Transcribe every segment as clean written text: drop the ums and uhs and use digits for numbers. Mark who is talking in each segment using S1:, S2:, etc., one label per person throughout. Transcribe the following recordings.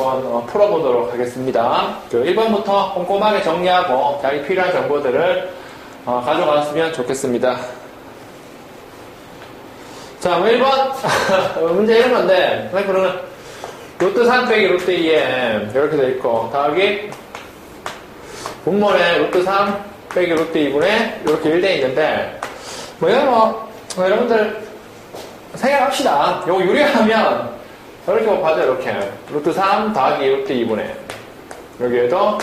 S1: 한번 풀어보도록 하겠습니다. 1번부터 꼼꼼하게 정리하고 자기 필요한 정보들을 가져갔으면 좋겠습니다. 자, 1번 문제 이런 건데 그러면 루트 3 빼기 루트 2에 이렇게 되어 있고 더하기 분모에 루트 3 빼기 루트 2분의 이렇게 1돼 있는데 이건 여러분들 생각합시다. 요거 유리하면 이렇게 봐도 이렇게 루트 3 더하기 루트 2분의 여기에도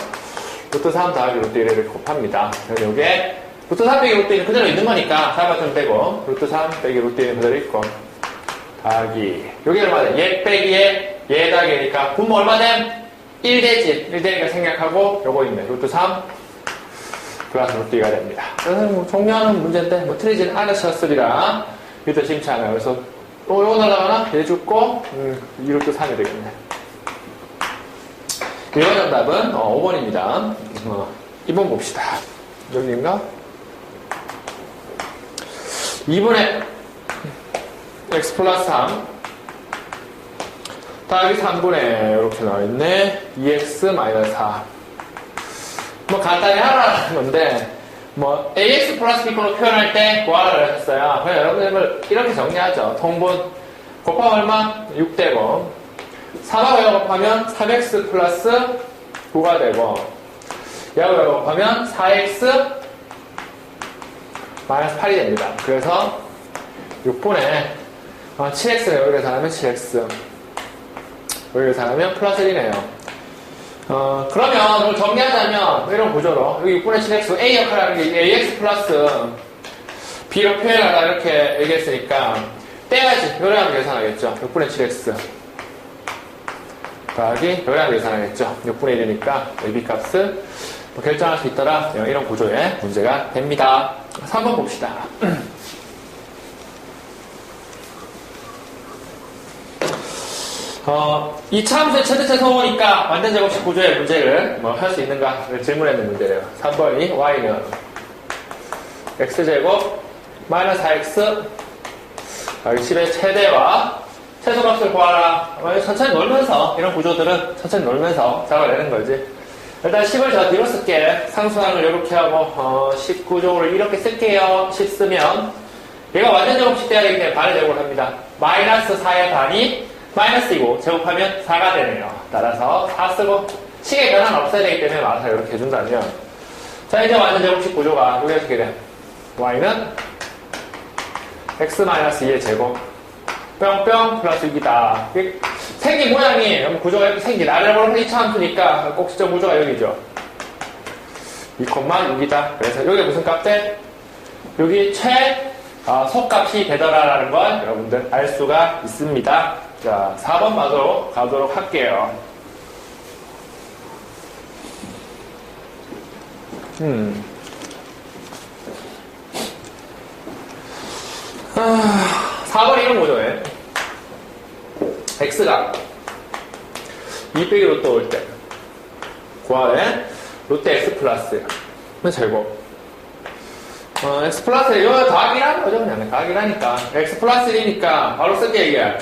S1: 루트 3 더하기 루트 1을 이렇게 곱합니다. 그래서 요게 루트 3 빼기 루트 1은 그대로 있는 거니까 4같으면 되고 루트 3 빼기 루트 1은 그대로 있고 더하기 여기 얼마 돼? 얘 빼기에 얘 더하기니까 분모 얼마 됨? 1 되지. 1 되니까 생략하고 요거 있네. 루트 3 플러스 루트 2가 됩니다. 그래서 종료하는 문제인데 틀리지는 않으셨으리라 믿어 심치 않아요. 그래서 요거 날아가나? 얘 죽고 2루트 3이 되겠네. 1번 정답은 5번입니다. 2번 봅시다. 여기인가? 2분의 x 플러스 3 더하기 3분의 이렇게 나와있네. 2x 마이너스 4 간단히 하라는 건데 ax 플러스 b로 표현할 때 구하라고 하셨어요. 그냥 여러분들 이렇게 정리하죠. 통분 곱하면 얼마? 6되고 3하고 곱하면 3x 플러스 9가 되고 얘하고 곱하면 4x 마이너스 8이 됩니다. 그래서 6분의 7x를 여기를 계산하면 7x 여기를 계산하면 플러스 1이네요. 그러면 오늘 정리하자면 이런 구조로 여기 6분의 7x a 역할을 하는 게 ax 플러스 b로 표현하라 이렇게 얘기했으니까 떼야지. 요래하면 계산하겠죠. 6분의 7x 더하기 요래하면 계산하겠죠. 6분의 1이니까 ab 값을 결정할 수 있더라. 이런 구조의 문제가 됩니다. 3번 봅시다. 이 차함수의 최대차 성호니까 완전 제곱식 구조의 문제를 할 수 있는가 질문했는 문제래요. 3번이 y는 x제곱 마이너스 4x 10의 최대와 최소값을 구하라. 천천히 놀면서 이런 구조들은 천천히 놀면서 잡아내는 거지. 일단 10을 저 뒤로 쓸게. 상수항을 이렇게 하고 10 구조를 이렇게 쓸게요. 10 쓰면 얘가 완전 제곱식 돼야 되기 때문에 반의 제곱을 합니다. 마이너스 4의 반이 마이너스이고 제곱하면 4가 되네요. 따라서 4 쓰고 식의 변화는 없어야 되기 때문에 마사 이렇게 해준다면 자 이제 완전 제곱식 구조가 여기 어떻게 돼? y는 x-2의 제곱 뿅뿅 플러스 6이다. 생긴 모양이 구조가 이렇게 생긴 아래로 이 차함수니까 꼭지점 구조가 여기죠. 2,6이다. 그래서 여기 무슨 값 돼? 여기 속값이 되더라라는 걸 여러분들 알 수가 있습니다. 자, 4번 마저 가도록 할게요. 4번 이런 구조에 x가 2 빼기 루트 올 때 구하래 루트 x 플러스 제곱 x 플러스 이거 더하기라는 거죠. 그냥 더하기라니까 x 플러스 1이니까 바로 쓸게 이게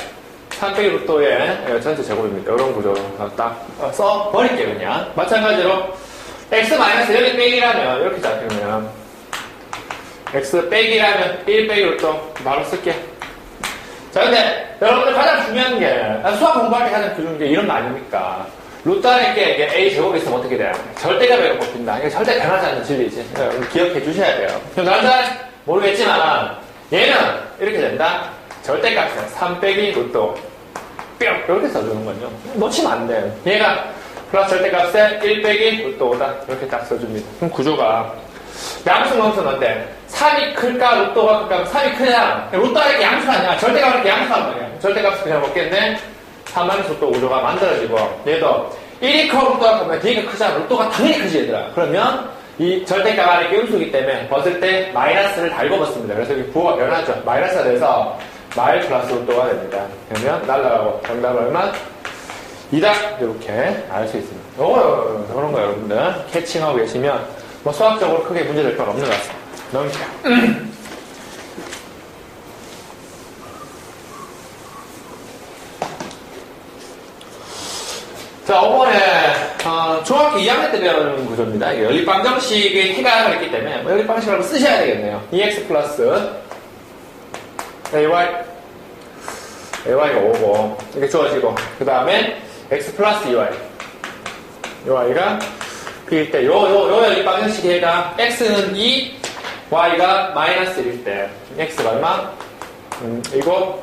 S1: 3 빼기 루트 5의 전체 제곱입니다. 이런 구조로 딱 써버릴게 그냥. 마찬가지로 x 마이너스 여기 빼기라면 이렇게 잡히면 x 빼기라면 1 빼기 루트 바로 쓸게. 자 근데 여러분들 가장 중요한 게 수학 공부할 때 가장 중요한 게 이런 거 아닙니까? 루트 안에 이게 a 제곱이 있으면 어떻게 돼요? 절대값으로 꼽힌다. 이게 절대 변하지 않는 진리지. 기억해 주셔야 돼요. 나는 잘 모르겠지만 얘는 이렇게 된다. 절대값이야. 3 빼기 루트 5 뿅 이렇게 써주는 거죠. 놓치면 안 돼요. 얘가 플러스 절대값에 1 빼기 루트 5다 이렇게 딱 써줍니다. 그럼 구조가 양수 넣으면 어때? 3이 클까 루트 5가 클까? 3이 크냐? 루트가 이렇게 양수가 아니야. 절대값을 이렇게 양수한 거야. 절대값을 그냥 먹겠네. 3마이너스 루트 구조가 만들어지고 얘도 1이 커 루트가 크면 뒤가 크잖아. 루트가 당연히 크지 얘들아. 그러면 이 절대값 안에 음수기 때문에 벗을 때 마이너스를 달고 벗습니다. 그래서 여기 부호가 변하죠. 마이너스가 돼서 마일 플러스 루트가 됩니다. 그러면 날라가고 정답은 얼마? 2다 이렇게 알 수 있습니다. 그런 거 여러분들 캐칭하고 계시면 수학적으로 크게 문제될 건 없는 것 같습니다. 넘기자. 자, 이번에 중학교 2학년 때 배우는 구조입니다. 이게 연립방정식의 해가 있기 때문에 연립방정식을 한번 쓰셔야 되겠네요. EX 플러스 AY가 5고 이렇게 주어지고 그 다음에 X 플러스 EY가 B일 때 요 연립방정식의 해가 X는 2, Y가 마이너스 1일 때 X가 얼마? 이거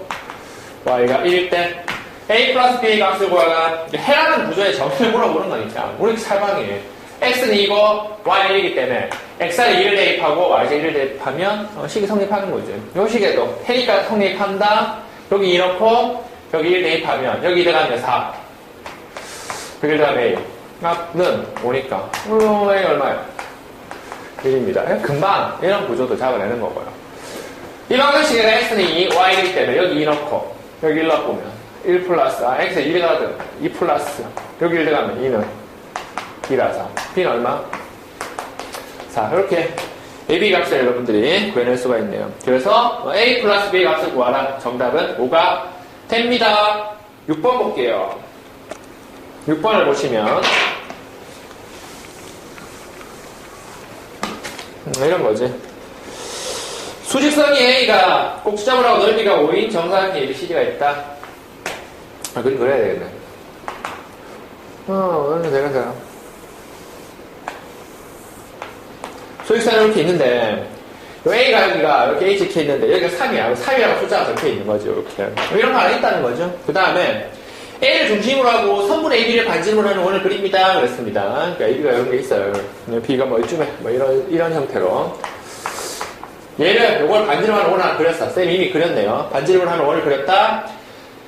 S1: Y가 1일 때 A 플러스 B의 값을 구하라. 해라는 구조의 정의를 물어보는 거니까. 우리 살방이 X는 이거, Y는 1이기 때문에 X를 2를 대입하고 Y를 1을 대입하면 식이 성립하는 거죠. 요 식에도 해니까 성립한다. 여기 2 넣고 여기 1 대입하면 여기 들어가면 4. 여기 들어가면 A. 값은 5니까. A 얼마예요? 1입니다. 금방 이런 구조도 잡아내는 거고요. 이 방정식에서 X는 2, Y이기 때문에 여기 2 넣고 여기 1 넣어보면 1 플러스, X에 1이 들어가면 2 플러스, 여기 1 들어가면 2는 2라서, B는 얼마? 자, 이렇게 AB 값을 여러분들이 구해낼 수가 있네요. 그래서 A 플러스 B 값을 구하라. 정답은 5가 됩니다. 6번 볼게요. 6번을 보시면 이런 거지. 수직선이 A가 꼭지점을 하고 넓이가 5인 정사각형 ABCD가 있다. 그림 그려야 되겠네. 오늘 내가 수직선이 이렇게 있는데, A가 여기가 이렇게 H 이렇게 있는데, 여기가 3이야. 3이라고 숫자가 적혀 있는 거죠, 이렇게. 이런 거 하나 있다는 거죠. 그 다음에, A를 중심으로 하고 선분의 AB를 반지름으로 하는 원을 그립니다. 그랬습니다. 그러니까 AB가 이런 게 있어요. B가 뭐 이쯤에, 뭐 이런 형태로. 얘를, 요걸 반지름으로 하는 원을 하나 그렸어. 쌤이 이미 그렸네요. 반지름으로 하는 원을 그렸다.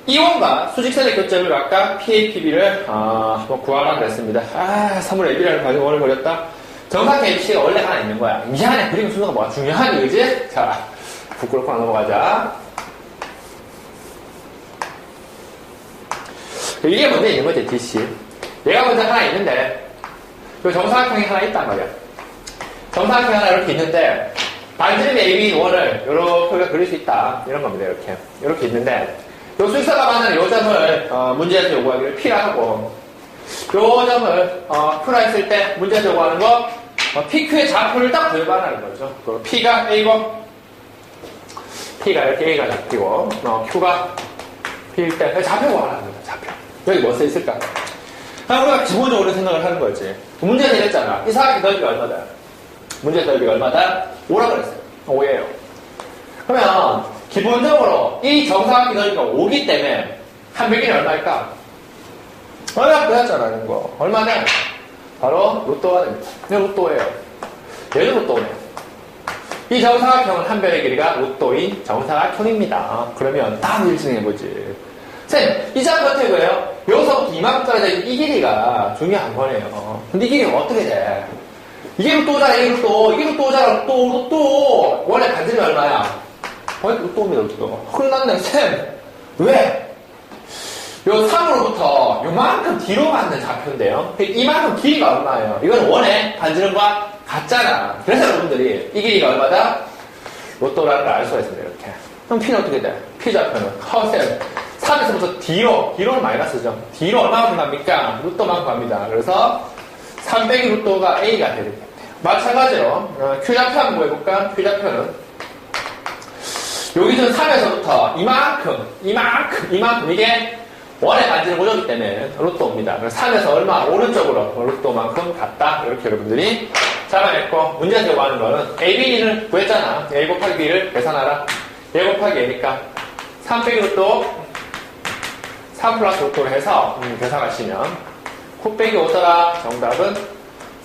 S1: 이 원과 수직선의 교점을 각각 PAPB를 한번 구하라 그랬습니다. 선분의 AB라는 원을 그렸다. 정사각형 ABC가 원래 하나 있는 거야. 이 안에 그림 순서가 뭐가 중요하니, 그지? 자, 부끄럽고 넘어가자. 이게 먼저 있는 거지, DC. 얘가 먼저 하나 있는데, 그 정사각형이 하나 있단 말이야. 정사각형이 하나 이렇게 있는데, 반지름 AB 원을 이렇게 그릴 수 있다. 이런 겁니다, 이렇게. 이렇게 있는데, 요 수직선과 만나는 요 점을, 문제에서 요구하기를 P라 하고, 요 점을, Q라 했을 때 문제에서 요구하는 거, PQ의 좌표를 딱 구해봐라는 거죠. 그 P가 A고, P가 이렇게 A가 잡히고, Q가 P일 때, 좌표 구하라는 거죠, 좌표. 여기 뭐 써있을까? 우리가 기본적으로 생각을 하는 거지. 문제에서 이랬잖아. 이 사각의 넓이가 얼마다? 문제의 넓이가 얼마다? 5라고 그랬어요. 5예요. 그러면, 기본적으로 이 정사각의 넓이가 5기 때문에 한 백인이 얼마일까? 얼마 빼놨잖아, 이런 거. 얼마냐? 바로 로또가 됩니다. 이게 로또예요. 얘도 로또네. 이 정사각형은 한 변의 길이가 로또인 정사각형입니다. 그러면 다음 일승해보지. 쌤, 이 자리가 어떻게 그래요? 여기서부터 이만큼까지 이 길이가 중요한 거네요. 근데 이 길이가 어떻게 돼? 이게 로또잖아, 이게 로또. 이게 로또잖아, 로또. 원래 반지름이 얼마야? 로또입니다, 로또. 혼났네, 쌤. 왜? 요 3으로부터 요만큼 뒤로 맞는 좌표인데요. 이만큼 길이가 얼마예요? 이건 원의 반지름과 같잖아. 그래서 여러분들이 이 길이가 얼마다? 로또라는 걸 알 수가 있습니다, 이렇게. 그럼 P는 어떻게 돼? P 좌표는. 쌤. 3에서부터 뒤로는 마이너스죠. 뒤로 얼마만큼 갑니까? 로또만큼 갑니다. 그래서 3 빼기 로또가 A가 되겠네요. 마찬가지로 Q좌표 한번 구해볼까? Q좌표는 여기서 3에서부터 이만큼 이게 원의 반지름 고정이기 때문에 로또입니다. 그래서 3에서 얼마? 오른쪽으로 로또만큼 갔다. 이렇게 여러분들이 잡아냈고, 문제에서 요구하는 거는 AB를 구했잖아. A 곱하기 B를 계산하라. A 곱하기 A니까 3 빼기 로또 3 플러스 로또를 해서 계산하시면 9 빼기 5더라. 정답은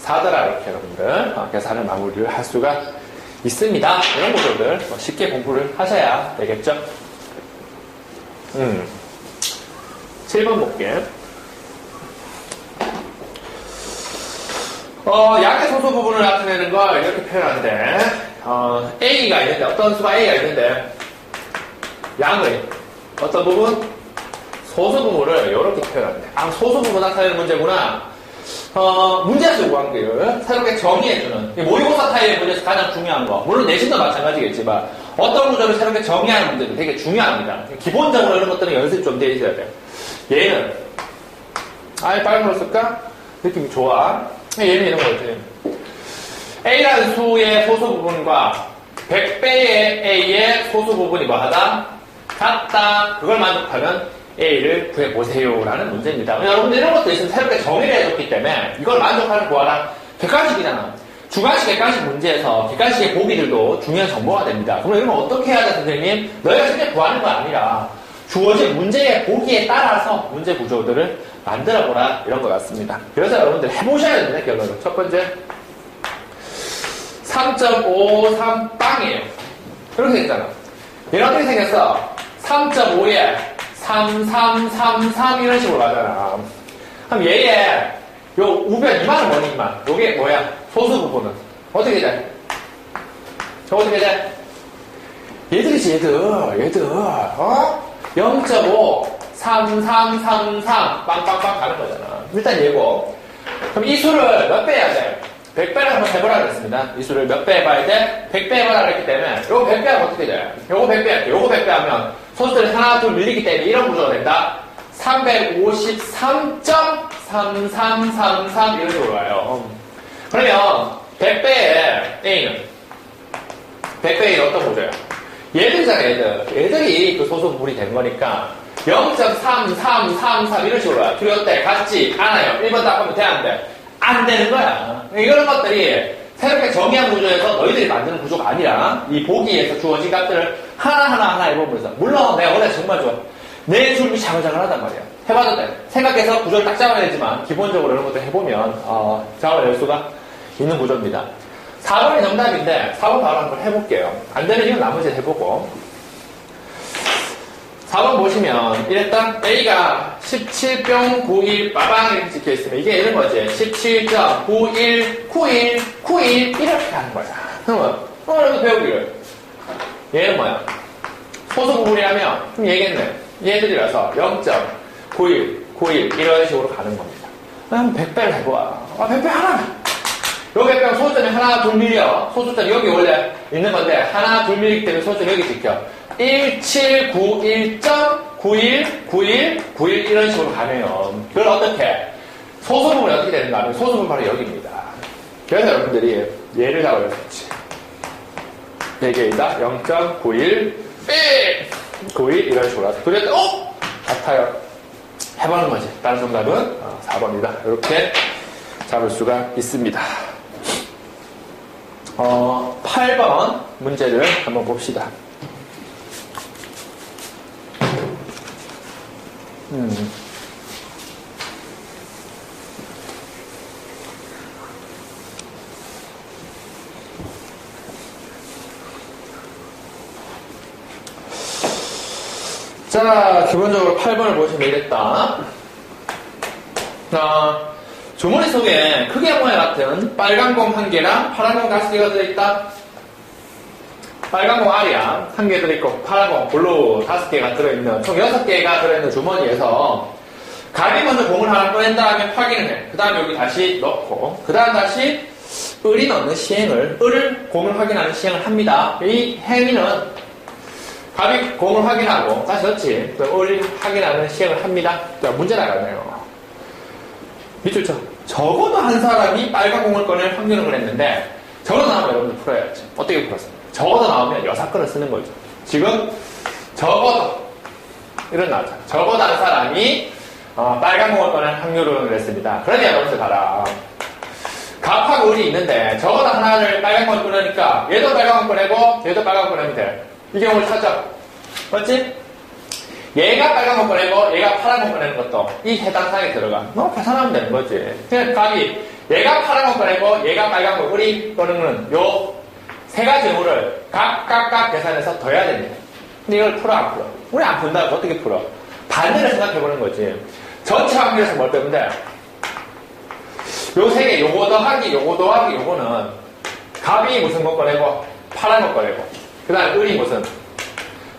S1: 4더라. 이렇게 여러분들 계산을 마무리를 할 수가 있습니다. 이런 구조들 쉽게 공부를 하셔야 되겠죠. 7번 볼게. 양의 소수 부분을 나타내는 걸 이렇게 표현하는데, A가 있는데, 어떤 수가 A가 있는데, 양의 어떤 부분? 소수 부분을 이렇게 표현하는데, 소수 부분 나타내는 문제구나. 문제에서 요구한 거를 새롭게 정의해주는, 모의고사 타입의 문제에서 가장 중요한 거, 물론 내신도 마찬가지겠지만, 어떤 구조를 새롭게 정의하는 문제도 되게 중요합니다. 기본적으로 이런 것들은 연습이 좀 되어 있어야 돼요. 얘는 아예 빨간으로 쓸까? 느낌이 좋아. 얘는 이런 거지. A라는 수의 소수 부분과 100배의 A의 소수 부분이 뭐하다? 같다. 그걸 만족하면 A를 구해보세요. 라는 문제입니다. 여러분들 이런 것도 있으면 새롭게 정의를 해줬기 때문에 이걸 만족하는 구하라. 객관식이잖아. 주관식, 객관식 문제에서 객관식의 보기들도 중요한 정보가 됩니다. 그럼 이런 거 어떻게 해야 돼, 선생님? 너희가 실제 구하는 거 아니라 주어진 문제의 보기에 따라서 문제 구조들을 만들어보라. 이런 것 같습니다. 그래서 여러분들 해보셔야 됩니다, 결론은. 첫 번째. 3.53 빵이에요. 이렇게 생겼잖아. 얘는 어떻게 생겼어? 3.5에 3333 이런 식으로 가잖아. 그럼 얘의 요 우변 이만은 뭐니 이만? 요게 뭐야? 소수 부분은 어떻게 돼? 저 어떻게 돼? 얘들이지 얘들 어? 0.5 3333 빵빵빵 가는 거잖아. 일단 얘고. 그럼 이 수를 몇 배 해야 돼? 100배를 한번 해보라 그랬습니다. 이 수를 몇 배 해봐야 돼? 100배 해보라 그랬기 때문에 요거 100배 하면 어떻게 돼? 요거 100배 할게. 요거 100배 하면 소수들이 하나 둘 밀리기 때문에 이런 구조가 된다. 353.3333 이런 식으로 와요. 그러면 100배의 A는 100배의 어떤 구조야? 얘들이잖아 얘들. 얘들이 그 소수 부분이 된 거니까 0.3333 이런 식으로 와요. 둘이 어때? 같지? 않아요. 1번 답하면 돼? 안 돼? 안 되는 거야. 이런 것들이 새롭게 정의한 구조에서 너희들이 만드는 구조가 아니라 이 보기에서 주어진 값들을 하나하나 해보면서 물론 내가 원래 정말 좋아. 내 줄이 자글자글하단 말이야. 해봐도 돼. 생각해서 구조를 딱 잡아야 되지만 기본적으로 이런 것들 해보면 잡아낼 수가 있는 구조입니다. 4번이 정답인데 4번 바로 한번 해볼게요. 안 되는 이유는 나머지 해보고 4번 보시면 이랬다. A가 17.91 빠방 이렇게 찍혀있으면 이게 이런 거지. 17.919191 이렇게 하는 거야. 그러면 여기서 배우기를 얘는 뭐야? 소수 부분이라면 그럼 얘겠네. 얘들이라서 0.9191 이런 식으로 가는 겁니다. 그럼 100배를 해봐. 100배 하나. 요 100배는 소수점이 하나 둘 밀려. 소수점이 여기 원래 있는 건데 하나 둘 밀리기 때문에 소수점이 여기 찍혀. 1791.919191 이런 식으로 가네요. 그걸 어떻게? 소수 부분이 어떻게 되는가 하면 소수 부분 바로 여기입니다. 그래서 여러분들이 얘를 잡아줬지. 얘기이다 0.91 91 이런 식으로 와서 둘이 같아요. 해보는 거지. 다른 정답은 4번이다. 이렇게 잡을 수가 있습니다. 8번 문제를 한번 봅시다. 자, 기본적으로 8번을 보시면 이랬다. 주머니 속에 크게 모양 같은 빨간 공 1개랑 파란 공 5개가 들어있다. 빨간 공 R이야. 1개 들어있고, 파란 공 블루 5개가 들어있는, 총 6개가 들어있는 주머니에서, 갑이 먼저 공을 하나 꺼낸 다음에 확인을 해. 그 다음에 여기 다시 넣고, 그 다음 다시 을이 넣는 시행을, 을을 공을 확인하는 시행을 합니다. 이 행위는, 갑이 공을 확인하고, 다시 넣지. 을이 확인하는 시행을 합니다. 자, 문제 나가네요. 밑줄 쳐. 적어도 한 사람이 빨간 공을 꺼낼 확률을 그랬는데, 적어도 나오면 여러분들 풀어야지. 어떻게 풀었습니까? 적어도 나오면 여사건을 쓰는 거죠. 지금 적어도 이런 나왔잖아. 적어도 한 사람이 빨간 공을 꺼낼 확률을 그랬습니다. 그러면 여러분들 봐라. 갑하고 을이 있는데 적어도 하나를 빨간 공을 꺼내니까 얘도 빨간 공 꺼내고 얘도 빨간 공 꺼내면 돼. 이 경우를 찾아. 맞지? 얘가 빨간 공 꺼내고 얘가 파란 공 꺼내는 것도 이 해당 사항에 들어가. 계산하면 되는 거지. 그냥 갑이 얘가 파란 공 꺼내고 얘가 빨간 공 을이 꺼내는 요 세 가지 의무를 각각 계산해서 더해야 됩니다. 근데 이걸 풀어 안 풀어? 우리 안 푼다고 어떻게 풀어? 반대로 생각해보는 거지. 전체 확률에서 뭘 빼면 돼? 요 세 개, 요거 더하기, 요거는 갑이 무슨 거 꺼내고 파란 거 꺼내고 그 다음에 을이 무슨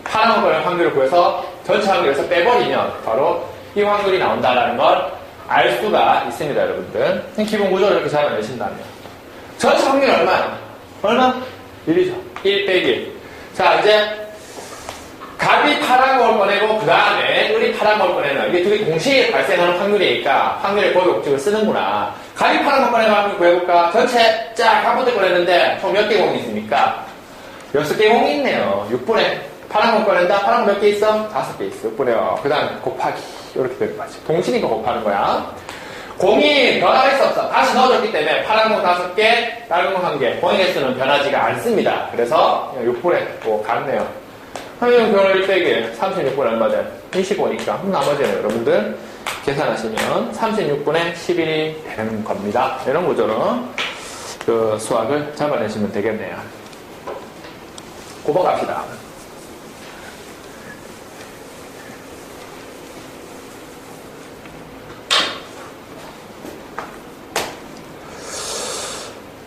S1: 파란 거 꺼낼 확률을 구해서 전체 확률에서 빼버리면 바로 이 확률이 나온다라는 걸 알 수가 있습니다, 여러분들. 기본 구조를 이렇게 잡아내신다면 전체 확률이 얼마야? 얼마? 1이죠. 1 빼기 1. 자, 이제 갑이 파란 걸 꺼내고 그 다음에 을이 파란 거에는 이게 두 개 동시에 발생하는 확률이니까 확률의 곱의 법칙을 쓰는구나. 갑이 파란 거에는 확률 구해볼까? 전체 쫙 한번째 꺼냈는데 총 몇 개 공이 있습니까? 6개 공이 있네요. 6분의 파란 거 꺼낸다. 파란 거 몇 개 있어? 5개 있어. 6분의 그 다음 곱하기 이렇게 되는 거지. 동시니까 곱하는 거야. 공이 변화할 수 없어. 다시 넣어줬기 때문에 파란 공 5개, 빨간 공 1개. 공의 개수는 변하지가 않습니다. 그래서 6분의 뭐 같네요. 하면 변을 빼기 36분의 얼마 돼? 25니까 나머지는 여러분들 계산하시면 36분의 11이 되는 겁니다. 이런 구조로 그 수학을 잡아내시면 되겠네요. 9번 갑시다.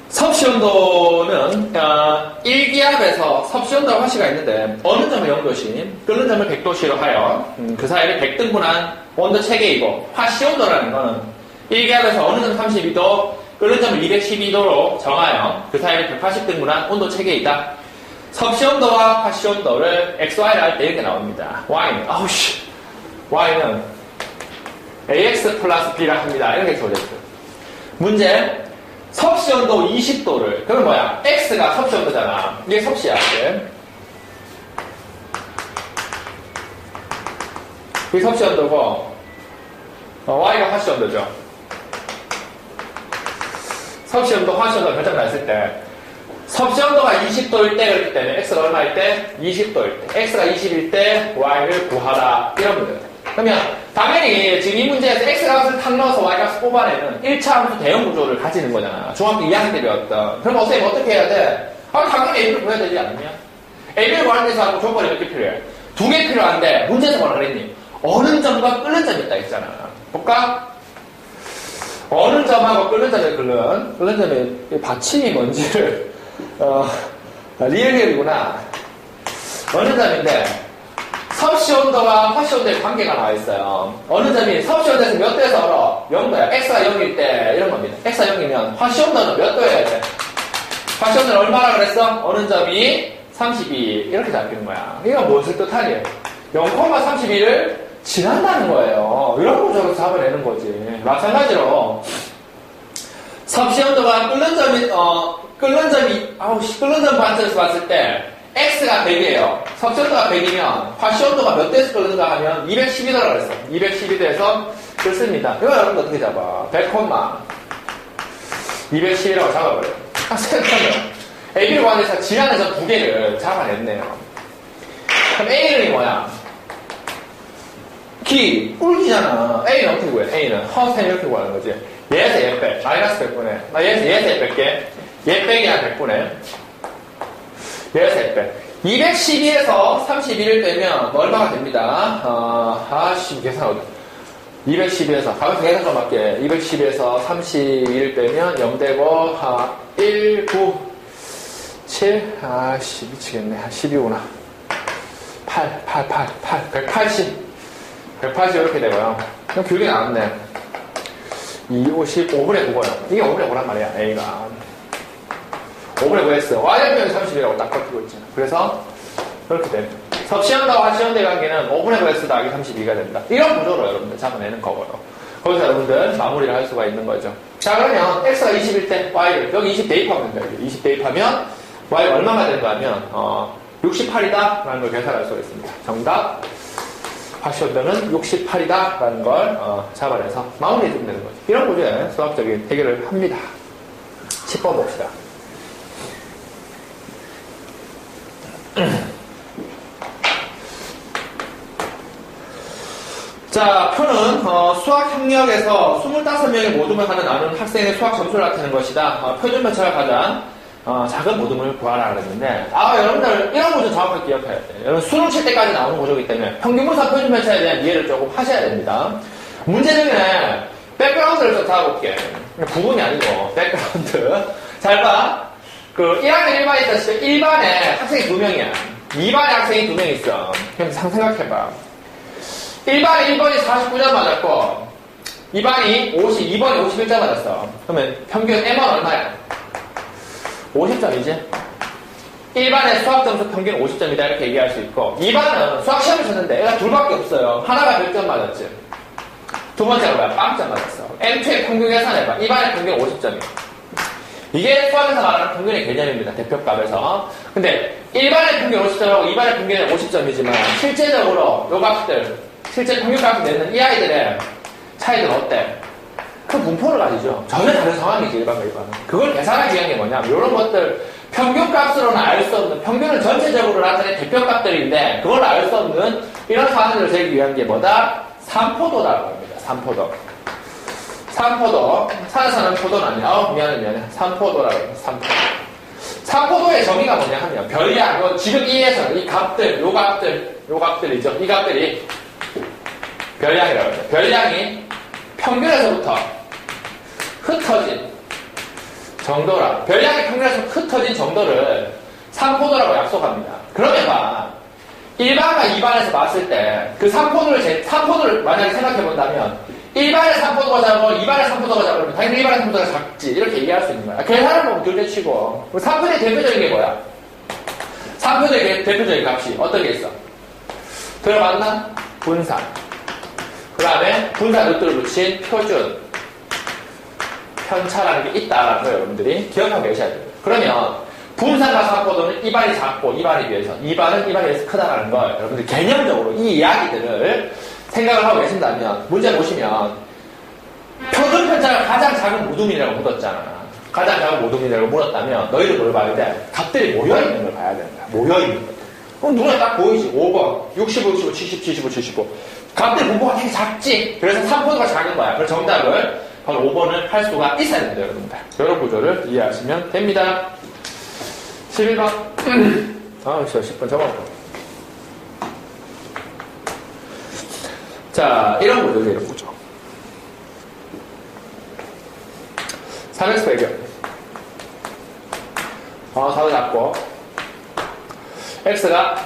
S1: 섭씨온도는 1기압에서 섭씨온도와 화씨가 있는데 어느 점을 0도씨, 끓는 점을 100도씨로 하여 그 사이를 100등분한 온도 체계이고 화씨온도라는 거는 1기압에서 어느 점 32도, 끓는 점을 212도로 정하여 그 사이를 180등분한 온도 체계이다. 섭씨온도와 화씨온도를 XY를 할 때 이렇게 나옵니다. Y는 Y는 AX 플러스 B라 합니다. 이렇게 써졌어요. 문제 섭씨온도 20도를 그러면 뭐야? X가 섭씨온도잖아. 이게 섭씨야. 이게 섭씨온도고 Y가 화씨온도죠. 섭씨온도, 화씨온도 결정 났을 때 섭씨온도가 20도일 때 그렇기 때문에 X가 얼마일 때? 20도일 때. X가 20일 때 Y를 구하라. 이런 문제다. 그러면 당연히 지금 이 문제에서 X값을 탁 넣어서 Y값을 뽑아내는 1차 함수 대형 구조를 가지는 거잖아. 중학교 2학년 때 배웠던. 그럼 선생님 어떻게 해야 돼? 당연히 AB를 구해야 되지 않느냐? AB를 구하는 데서 하고 조건이 몇 개 필요해? 2개 필요한데 문제에서 뭐라 그랬니? 어느 점과 끓는 점이 있다 했잖아. 볼까? 어느 점하고 끓는 점의 끓는 점의 받침이 뭔지를 리얼리얼이구나. 어느 점인데 섭씨온도와 화씨온도의 관계가 나와 있어요. 어느 점이 섭씨온도에서 몇 도에서 얼어? 0도야. X가 0일 때 이런 겁니다. X가 0이면 화씨온도는 몇 도여야 돼? 화씨온도는 얼마나 그랬어? 어느 점이 32 이렇게 잡히는 거야. 이건 무엇을 뜻하니? 0,32를 지난다는 거예요. 이런 구조로 잡아내는 거지. 마찬가지로 섭씨온도가 끓는 점 관점에서 봤을 때 X가 100이에요. 섭씨온도가 100이면 화씨온도가 몇 도에서 끓는가 하면 212도라고 그랬어. 212도에서 끓습니다. 이거 여러분들 어떻게 잡아? 100,212라고 잡아버려요. 생각하면 A를 구하면서 지난에서 두 개를 잡아냈네요. 그럼 A는 뭐야? 울기잖아. A는 어떻게 구해? A는 허스템 이렇게 구하는 거지. 얘에서 얘 빼. 마이너스 100분의. 얘에서 얘 뺄게. 얘 빼기 한 100분의. 얘에서 얘 빼. 212에서 31을 빼면 얼마가 됩니다. 계산 어디? 212에서, 가면서 계산 좀 할게. 212에서 31을 빼면 0 되고, 1, 9, 7, 미치겠네. 12구나. 180. 180 이렇게 되고요. 그럼 길게 나왔네. 5분의 9고요. 이게 5분의 9란 말이야, A가. 5분의 9S. Y좌표는 30이라고 딱 버티고 있잖아. 그래서, 그렇게 됩니다. 섭씨온도와 화씨온도의 관계는 5분의 9S 더하기 32가 된다. 이런 구조로 여러분들 잡아내는 거고요. 거기서 여러분들 마무리를 할 수가 있는 거죠. 자, 그러면 X가 20일 때 Y를, 여기 20 대입하면 된다. 20 대입하면 Y가 얼마가 되는가 하면, 68이다. 라는 걸 계산할 수가 있습니다. 정답. 화씨온도는 68이다. 라는 걸 잡아내서 마무리해주면 되는 거죠. 이런 구조의 수학적인 해결을 합니다. 10번 봅시다. 자, 표는 수학 협력에서 25명의 모둠을 하는 나눈 학생의 수학 점수를 나타내는 것이다. 표준 편차가 가장 작은 모둠을 구하라 그랬는데, 여러분들 이런 구조 정확하게 기억해야 돼요. 여러분 수능 칠 때까지 나오는 구조이기 때문에 평균분사 표준 편차에 대한 이해를 조금 하셔야 됩니다. 문제 중에 백그라운드를 좀 잡아볼게. 부분이 아니고 백그라운드. 잘 봐. 1학년 1반에 있었을 때 1반에 학생이 2명이야. 2반에 학생이 2명 있어. 그럼 생각해봐. 1반에 1번이 49점 맞았고 2반이 2번이 51점 맞았어. 그러면 평균 M은 얼마야? 50점이지? 1반의 수학 점수 평균 50점이다 이렇게 얘기할 수 있고 2반은 수학 시험을 쳤는데 애가 둘밖에 없어요. 하나가 100점 맞았지. 두 번째가 뭐야? 빵점 맞았어. M2의 평균 계산해봐. 2반의 평균 50점이야. 이게 수학에서 말하는 평균의 개념입니다. 대표값에서. 근데 1반의 평균 50점하고 2반의 평균은 50점이지만 실제적으로 요 값들, 실제 평균값을 내는 이 아이들의 차이는 어때? 그 분포를 가지죠. 전혀 다른 상황이지, 1반과 2반은. 그걸 계산하기 위한 게 뭐냐면 이런 것들 평균값으로는 알 수 없는, 평균은 전체적으로 나타낸 대표값들인데 그걸 알 수 없는 이런 상황들을 재기 위한 게 뭐다? 삼포도라고 합니다. 삼포도. 삼포도. 산에 사는 포도는 아니야. 미안해. 삼포도라고 해요. 삼포도. 삼포도의 정의가 뭐냐 하면, 별량, 지금 이에서, 이 값들, 요 값들이죠. 이 값들이 별량이라고 해요. 별량이 평균에서부터 흩어진 정도라. 별량이 평균에서 흩어진 정도를 삼포도라고 약속합니다. 그러면 봐. 1반과 2반에서 봤을 때, 그 삼포도를 만약에 생각해본다면, 1반의 삼포도가 작고 2반의 삼포도가 작으면 당연히 1반의 삼포도가 작지. 이렇게 얘기할 수 있는 거야. 계산을 보면 둘째 치고. 삼포도의 대표적인 게 뭐야? 삼포도의 대표적인 값이 어떤 게 있어? 들어봤나? 분산. 그 다음에 분산 루트를 붙인 표준. 편차라는 게 있다라는 거 여러분들이 기억하고 계셔야 돼요. 그러면 분산과 삼포도는 2반이 작고 2반에 비해서 2반은 2반에 비해서 크다라는 걸 여러분들 개념적으로 이 이야기들을 생각을 하고 계신다면 문제 보시면 표준 편차가 가장 작은 모둠이라고 묻었잖아. 가장 작은 모둠이라고 물었다면 너희들 뭘 봐야 돼? 값들이 모여있는 걸 봐야 된다. 모여있는 것. 그럼 눈에 딱 보이지. 5번, 65, 65, 70, 75, 75. 값들 분포가 되게 작지. 그래서 삼포도가 작은 거야. 그래서 정답을 바로 5번을 할 수가 있어야 됩니다, 여러분들. 이런 구조를 이해하시면 됩니다. 11번. 10번 적어놓고. 자, 이런 구조죠, 이런 구조. 3x 배경. 사도 잡고. x가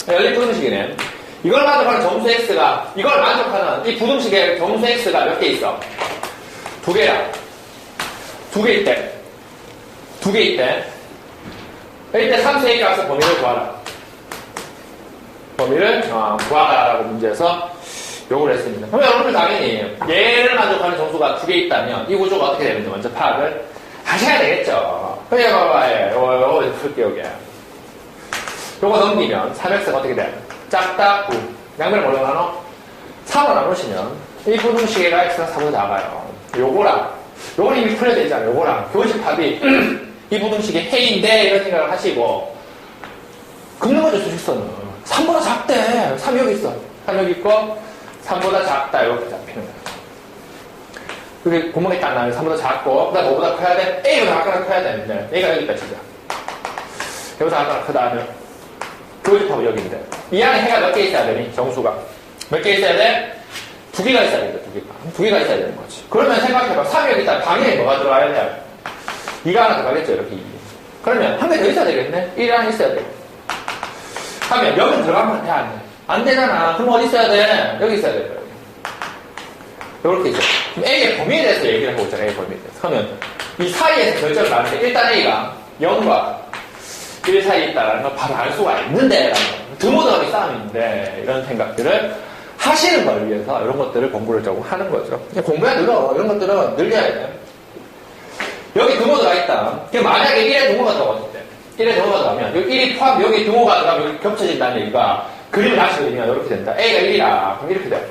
S1: 열린 부등식이네. 이걸 만족하는 점수 x가, 이걸 만족하는 이 부등식의 점수 x가 몇 개 있어? 2개야. 2개 있대. 2개 있대. 이때 3세의 값의 범위를 구하라. 범위를 구하라라고 문제에서 요구를 했습니다. 그럼 여러분들 당연히 얘를 만족하는 정수가 2개 있다면 이 구조가 어떻게 되는지 먼저 파악을 하셔야 되겠죠. 그래 봐봐. 요거 풀게요, 여기. 요거 넘기면 3x가 어떻게 돼? 작다 9. 양면을 뭘로 나눠? 3을 나누시면 이 부등식의 x가 3으로 나가요. 요거랑 요거는 이미 풀려야 되잖아요. 요거랑 교식 합이 이 부등식이 해인데 이런 생각을 하시고 긁는 거죠, 수직선은. 3보다 작대. 3 여기 있어. 3 여기 있고 3보다 작다 이렇게 잡히는 거야. 그게 구멍이 딱 나면 3보다 작고 그다음 5보다 커야 돼? A보다 아까랑 커야 되는데 A가 여기 있다 치자. 여기서 아까랑 크다 하면 교집합은 여기인데 이 안에 해가 몇 개 있어야 되니? 정수가 몇 개 있어야 돼? 2개가 있어야 된다. 2개가 있어야 되는 거지. 그러면 생각해봐. 3이 여기 있다. 방에 뭐가 들어가야 돼? 2가 하나 들어가겠죠, 이렇게 2. 그러면 한 개 더 있어야 되겠네? 1이 하나 있어야 돼. 하면 여기 들어가면 돼, 안 돼? 안 되잖아. 그럼 어디 있어야 돼? 여기 있어야 돼. 이렇게 있어. 그럼 A의 범위에 대해서 얘기를 해보고 있잖아, A 범위에 대해서. 그러면 이 사이에서 결정을 하는데 일단 A가 0과 1 사이에 있다는 걸 바로 알 수가 있는데, 드모더하게 싸움인데, 이런 생각들을 하시는 걸 위해서 이런 것들을 공부를 조금 하는 거죠. 공부가 늘어. 이런 것들은 늘려야 돼. 여기 등호가 있다. 만약에 1에 등호가 들어갔을 때, 1에 등호가 들어가면, 여기 1이 포함, 여기 등호가 들어가면 여기 겹쳐진다는 얘기가, 그림을 다시 그리면 이렇게 된다. A가 1이라. 그럼 이렇게 돼.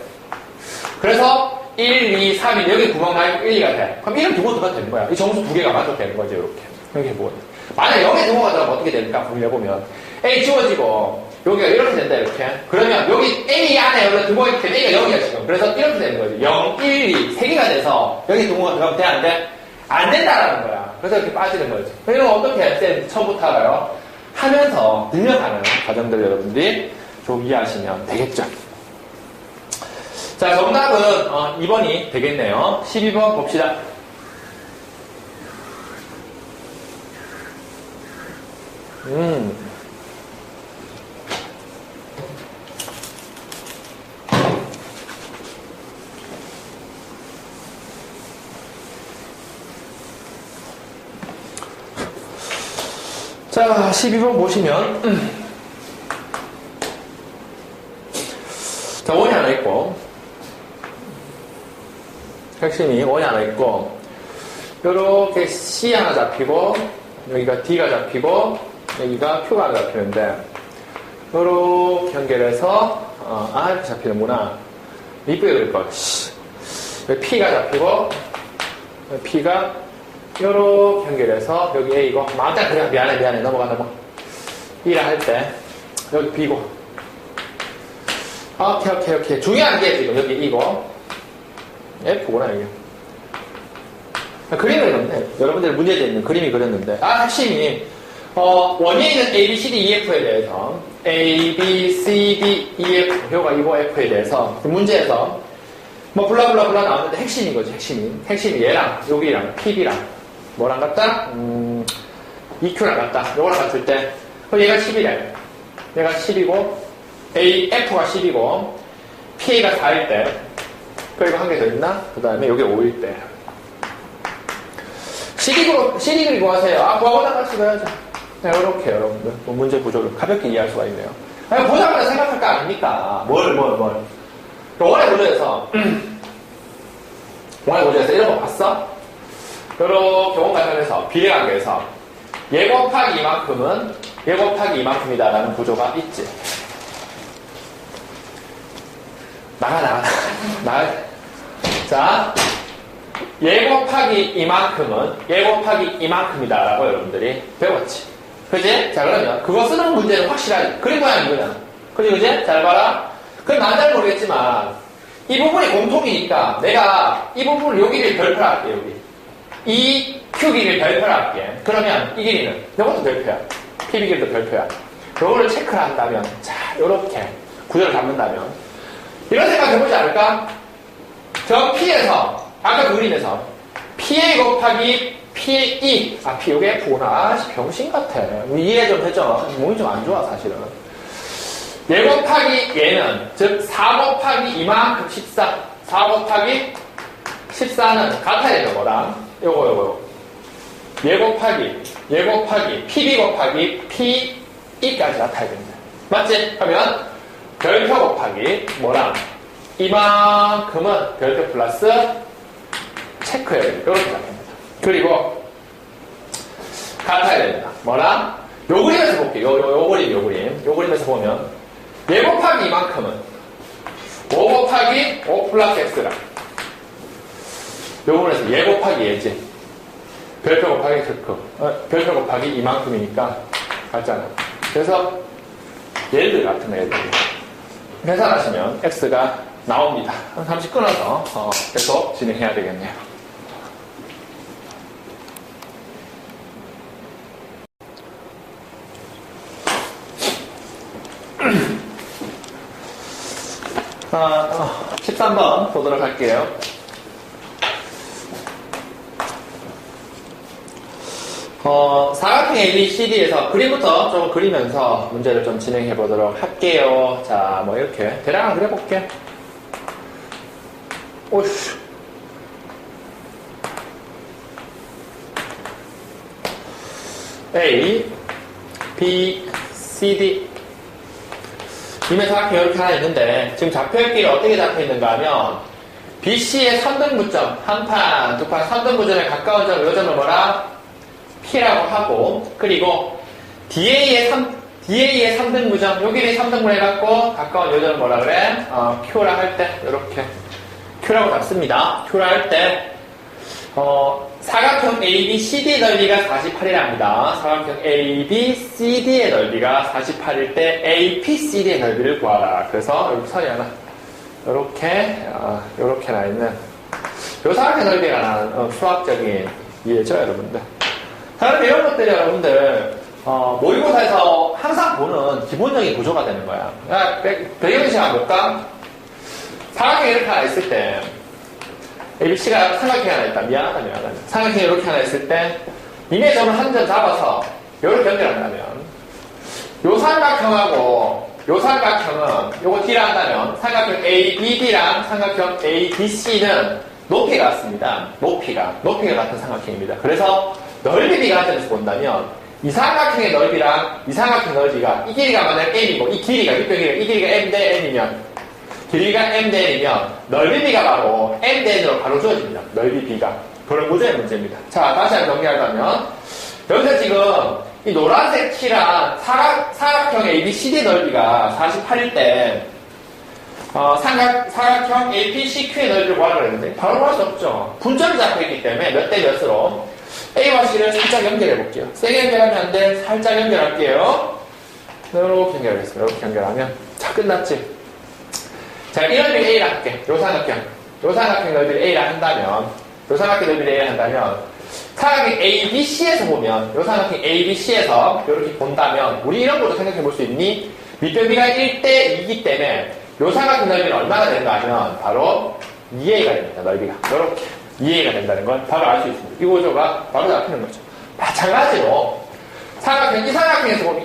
S1: 그래서 1, 2, 3이 여기 구멍 나있고 1, 2가 돼. 그럼 1은 등호 들어가도 되는 거야. 이 정수 2개가 만족되는 거죠, 이렇게. 이렇게 해보고. 만약 0에 등호가 들어가면 어떻게 될까? 고민해보면, A 지워지고, 여기가 이렇게 된다, 이렇게. 그러면 여기 A 안에 여기 등호가 있기 때문에 A가 0이야, 지금. 그래서 이렇게 되는 거지. 0, 1, 2, 3개가 돼서 여기 등호가 들어가면 돼, 안 돼? 안 된다라는 거야. 그래서 이렇게 빠지는 거지. 이런 거 어떻게 해? 처음부터 알아요? 하면서 늘려가는 과정들 여러분들이 좀 이해하시면 되겠죠. 자, 정답은 2번이 되겠네요. 12번 봅시다. 자, 12번 보시면, 자, 원이 하나 있고, 핵심이 원이 하나 있고, 요렇게 C 하나 잡히고, 여기가 D가 잡히고, 여기가 Q가 하나 잡히는데, 요렇게 연결해서, 이렇게 잡히는구나. 이쁘게 그릴 걸. 여기 P가 잡히고, 여기 P가 요렇게 연결해서, 여기 A고, 맞다, 그래. 미안해. 넘어가. B라 할 때, 여기 B고. 오케이. 중요한 게 지금 여기 이거. F구나, 이게. 그림을 그렸네. 여러분들 문제지에 있는 그림이 그렸는데, 핵심이, 원인에 있는 A, B, C, D, E, F에 대해서, A, B, C, D, E, F, 효가 이거 F에 대해서, 문제에서, 블라블라블라 나왔는데 핵심인 거지, 핵심이 얘랑, 여기랑, PB랑, 뭐랑 같다? EQ랑 같다. 요거랑 같을 때, 그럼 얘가 10이래. 얘가 10이고, F가 10이고, PA가 4일 때, 그리고 한 개 더 있나? 그 다음에 여기 5일 때. CD 그리고 하세요. 구하고자 같이 가야죠. 네, 이렇게 여러분들. 문제 구조를 가볍게 이해할 수가 있네요. 보자마자 생각할 거 아닙니까? 뭘. 원의 구조에서, 이런 거 봤어? 이렇게 원 관련해서, 비례관계에서, 얘 곱하기 이만큼은, 얘 곱하기 이만큼이다라는 구조가 있지. 나가. 자, 얘 곱하기 이만큼이다라고 여러분들이 배웠지. 그지? 자, 그러면 그거 쓰는 문제는 확실하지. 그림 모양이 이거냐. 그지? 잘 봐라. 그럼 난 잘 모르겠지만 이 부분이 공통이니까 내가 이 부분을 요 길이를 별표로 할게, 여기. 이 Q 길이를 별표로 할게. 그러면 이 길이는 이것도 별표야. PB 길이도 별표야. 요거를 체크를 한다면, 자, 요렇게 구조를 잡는다면 이런 생각 해보지 않을까? 저 P에서, 아까 그 그림에서, PA 곱하기 PE, 요게 F구나. 병신 같아. 이해 좀 해줘. 몸이 좀 안 좋아, 사실은. 얘 곱하기 얘는, 즉, 4 곱하기 이만큼 14. 4 곱하기 14는 같아야 되는 거랑, 요거. 얘 곱하기, PB 곱하기 PE까지 같아야 됩니다. 맞지? 그러면, 별표 곱하기 뭐랑 이만큼은 별표 플러스 체크해야 됩니다. 이렇게 잡힙니다. 그리고 같아야 됩니다. 뭐랑 요 그림에서 볼게요. 요 그림에서 보면 얘 곱하기 이만큼은 5 곱하기 5 플러스 x랑 요 부분에서 얘 곱하기 얘지. 별표 곱하기 별표 곱하기 이만큼이니까 같잖아. 그래서 얘들 같은 애들 계산하시면 x가 나옵니다. 잠시 끊어서 계속 진행해야 되겠네요. 자, 13번 보도록 할게요. 사각형 ABCD에서 그림부터 좀 그리면서 문제를 좀 진행해 보도록 할게요. 자, 이렇게 대략 그려볼게. 오씨. A, B, C, D. 이면 사각형이 이렇게 하나 있는데, 지금 좌표역끼리 어떻게 잡혀 있는가 하면, BC의 선등부점, 한 판, 두 판 선등부점에 가까운 점, 요 점을 뭐라? P라고 하고, 그리고 DA의 3등부점, 요 길이 3등분 해갖고, 가까운 요 점을 뭐라 그래? Q라 할 때, 요렇게. Q라고 잡습니다. Q라 할 때, 사각형 ABCD의 넓이가 48이랍니다. 사각형 ABCD의 넓이가 48일 때 APCD의 넓이를 구하라. 그래서 여기 선이 하나, 요렇게 나 있는, 요 사각형 넓이가 나는 수학적인 이해죠, 여러분들. 자, 그럼 이런 것들이 여러분들, 모의고사에서 항상 보는 기본적인 구조가 되는 거야. 배경 시간 볼까? 사각형이 이렇게 하나 있을 때, ABC가 삼각형이 하나 있다. 미안하다. 삼각형이 이렇게 하나 있을 때, 이내 점을 한 점 잡아서, 요렇게 연결한다면, 요 삼각형하고, 요 삼각형은, 요거 D라 한다면, 삼각형 ABD랑 삼각형 ABC는 높이가 같습니다. 높이가 같은 삼각형입니다. 그래서, 넓이 비가 한 점에서 본다면, 이삼각형의 넓이랑 이삼각형 넓이가 이 길이가 만약 m이고 이 길이가 이 길이가 m 대 n이면 길이가 m 대 n이면 넓이 b가 바로 m 대 n으로 바로 주어집니다. 넓이 b가. 그런 구조의 문제입니다. 자, 다시 한번 정리하자면 여기서 지금 이 노란색 칠한 사각형 ABCD 넓이가 48일 때 사각형 APCQ의 넓이를 구하려고 했는데 바로 구할 수 없죠. 분점이 잡혀있기 때문에 몇 대 몇으로 A와 C를 살짝 연결해 볼게요. 세게 연결하면 안 돼. 살짝 연결할게요. 이렇게 연결하겠습니다. 이렇게 연결하면 자, 끝났지. 자, 이 넓이를 A라 할게. 요 삼각형 넓이를 A라 한다면 사각형 ABC에서 보면 요 삼각형 ABC에서 이렇게 본다면 우리 이런 것도 생각해 볼 수 있니? 밑변비가 1대 2이기 때문에 요 삼각형 넓이는 얼마나 되는가 하면 바로 2A가 됩니다. 넓이가 이렇게 2A가 된다는 걸 바로 알 수 있습니다. 이 구조가 바로 잡히는 거죠. 마찬가지로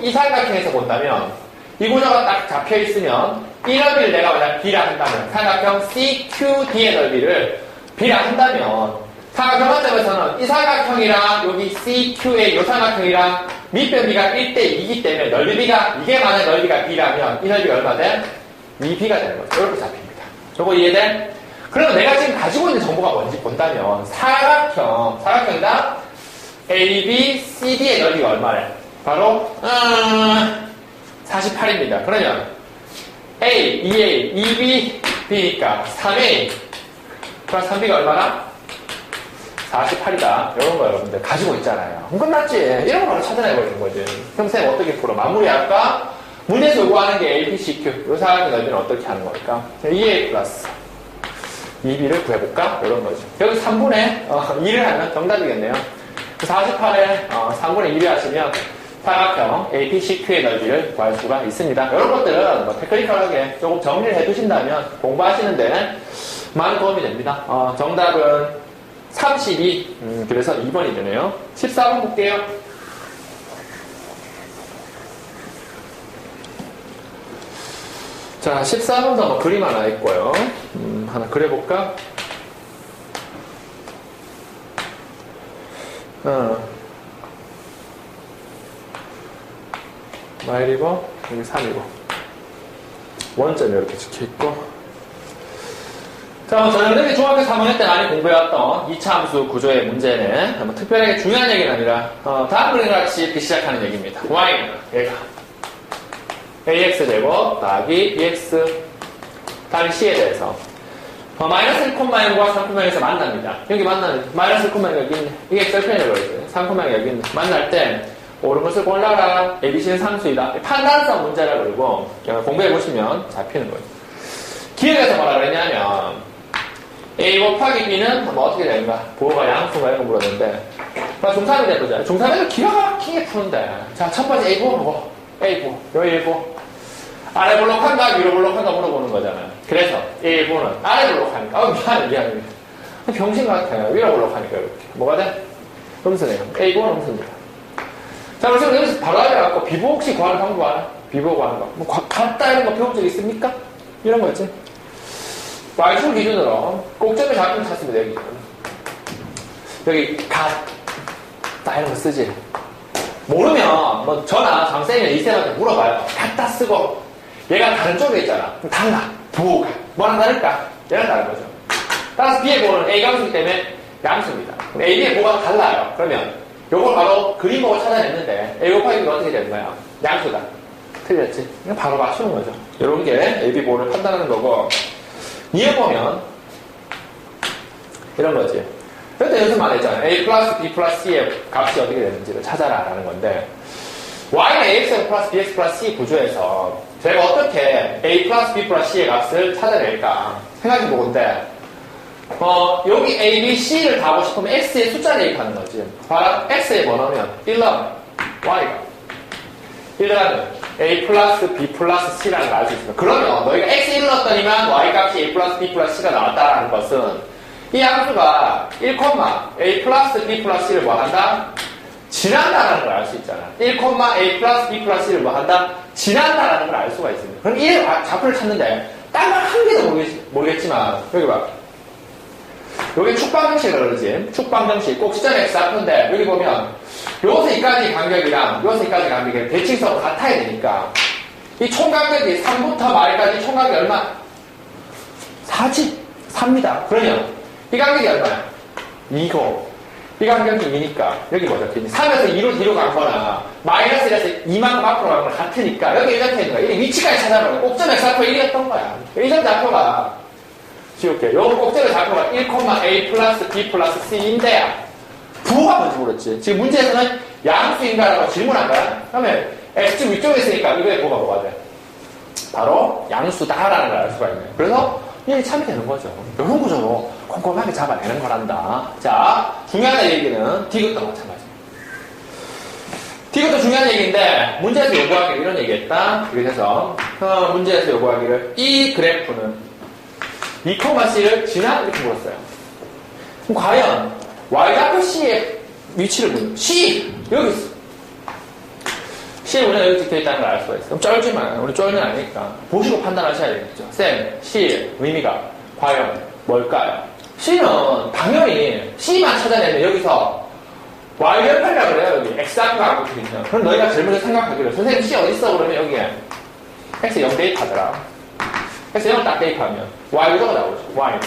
S1: 이 삼각형에서 본다면 이 구조가 딱 잡혀 있으면 이 넓이를 내가 만약 B라 한다면 삼각형 CQD의 넓이를 B라 한다면 삼각형 관점에서는 이 삼각형이랑 여기 CQ의 이 삼각형이랑 밑변비가 1대 2이기 때문에 넓이가 이게 만약 넓이가 B라면 이 넓이가 얼마 돼? 2B가 되는 거죠. 이렇게 잡힙니다. 저거 이해돼? 그러면 내가 지금 가지고 있는 정보가 뭔지 본다면 사각형이다 ABCD의 넓이가 얼마래? 바로 48입니다. 그러면 A, 2A, 2B, B니까 3A 플러스 3B가 얼마나? 48이다. 이런 거 여러분들 가지고 있잖아요. 끝났지? 이런 거 바로 찾아내버리는 거지. 그럼 쌤 어떻게 풀어? 마무리할까? 문제에서 요구하는 게 A, B, C, Q. 요 사각의 넓이는 어떻게 하는 걸까? 2A 플러스 2B를 구해볼까? 이런 거죠. 여기 3분의 2를 하면 정답이겠네요. 48에 3분의 2를 하시면 사각형 A, B, C, Q의 넓이를 구할 수가 있습니다. 이런 것들은 테크니컬하게 조금 정리를 해두신다면 공부하시는데 많은 도움이 됩니다. 정답은 32, 그래서 2번이 되네요. 14번 볼게요. 자, 14번도 그림 하나 있고요. 하나 그려볼까? 마일이고, 여기 3이고. 원점이 이렇게 적혀있고. 자, 저희들이 중학교 3학년 때 많이 공부해왔던 2차 함수 구조의 문제는 뭐 특별하게 중요한 얘기는 아니라 다음 그림과 같이 이렇게 시작하는 얘기입니다. y는 얘가 ax제곱 더하기 bx 더하기 c에 대해서 마이너스 1,0과 3,0에서 만납니다. 여기 만나는 마이너스 1,0가 여기 있네. 이게 x편이라고 그랬어요. 3,0가 여기 있네. 만날 때 옳은 것을 골라라. ABC는 상수이다. 판단성 문제라고 그러고 공부해보시면 잡히는 거예요. 기억에서 뭐라 그랬냐면 A 곱하기 B는 뭐 어떻게 되는가? 부호가 양수가 이런 거 물었는데 중3이 돼보자. 중3에서 기가 막히게 푸는데 자, 첫 번째 A 부호 보고 A 부호, 여기 A 부호 아래 블록한가 위로 블록한가 물어보는 거잖아요. 그래서 A 부호는 아래 블록하니까 미안해 병신 같아요. 위로 블록하니까 이렇게 뭐가 돼? 음수네요. A 부호는 음수입니다. 자, 그래서 여기서 바로 알아갖고 B 부호 혹시 구하는 방법 알아? B 부호 구하는 거 뭐 같다 이런 거 배운 적 있습니까? 이런 거 있지? y축 기준으로 꼭점을 잡으면 찾습니다. 여기 같다 이런 거 쓰지. 모르면 뭐 저나 장쌤이나 이쌤한테 물어봐요. 같다 쓰고 얘가 다른 쪽에 있잖아. 그럼 달라. 부호가 뭐랑 다를까? 얘랑 다른 거죠. 따라서 B의 부호는 A 감수이기 때문에 양수입니다. A, B의 부호가 달라요. 그러면 요걸 바로 그림 보고 찾아냈는데 A 곱하기 B가 어떻게 되는 거야? 양수다. 틀렸지? 그냥 바로 맞추는 거죠. 이런 게 A, B 부호를 판단하는 거고 이해 보면 이런 거지. 그때 연습 많이 했잖아요. A 플러스 B 플러스 C의 값이 어떻게 되는지를 찾아라 라는 건데 Y는 AX 플러스 BX 플러스 C 구조에서 제가 어떻게 A 플러스 B 플러스 C의 값을 찾아낼까 생각해 보건데 여기 A, B, C를 다 하고 싶으면 X의 숫자 대입하는 거지. 봐라. X에 뭐 넣으면 1 넣으면 Y가 1 넣으면 A 플러스 B 플러스 C라는 걸 알 수 있습니다. 그러면 너희가 X 1을 넣었더니만 Y 값이 A 플러스 B 플러스 C가 나왔다라는 것은 이 함수가 1, A 플러스 B 플러스 C를 뭐 한다? 지난다라는 걸 알 수 있잖아. 1, A 플러스 B 플러스 C를 뭐 한다? 지난다라는 걸 알 수가 있습니다. 그럼 이 좌표를 찾는데 딱 한 개도 모르겠지만 여기 봐. 요게 축방정식이라고 그러지. 축방정식. 꼭 시점 x 앞인데, 여기 보면, 요것에 이까지 간격이랑 요것에 이까지 간격이 대칭성으로 같아야 되니까, 이 총간격이 3부터 말까지 총간격이 얼마? 4지. 3입니다. 그러면, 이 간격이 얼마야? 2고, 이 간격이 2니까, 여기 뭐 적혀있니? 3에서 2로 뒤로 가거나, 마이너스 1에서 2만큼 앞으로 가는 건 같으니까, 여기 이렇게 있는 거야. 이 위치까지 찾아보면, 꼭점 x 앞으로 1이었던 거야. 이 점 좌표가, 지울게. 요 꼭지의 좌표가 1,a 플러스 b 플러스 c인데, 부호가 뭔지 모르겠지. 지금 문제에서는 양수인가라고 질문한 거야. 그러면 x축 위쪽에 있으니까 이거의 부호가 뭐가 돼? 바로 양수다라는 걸 알 수가 있네. 그래서 이게 참이 되는 거죠. 이런 구조로 꼼꼼하게 잡아내는 거란다. 자, 중요한 얘기는 디귿도 마찬가지. 디귿도 중요한 얘기인데, 문제에서 요구하기를 이런 얘기했다. 그래서 문제에서 요구하기를 이 그래프는 2,c를 지나? 이렇게 물었어요. 그럼 과연 y좌표 c의 위치를 보면 c! 여기 있어. c의 문제가 여기 찍혀 있다는 걸 알 수가 있어. 그럼 쩔지만 우리 쫄면 아니니까 보시고 판단하셔야 되겠죠. 쌤, c의 의미가 과연 뭘까요? c는 당연히 c만 찾아내면 여기서 y좌표라고 그래요. 여기 x좌표가 붙어 있는. 그럼 너희가 제일 먼저 생각하기를 선생님 c 어디 있어? 그러면 여기에 x 0 대입하더라. 그래서 0을 딱 대입하면 y가 나오죠. y.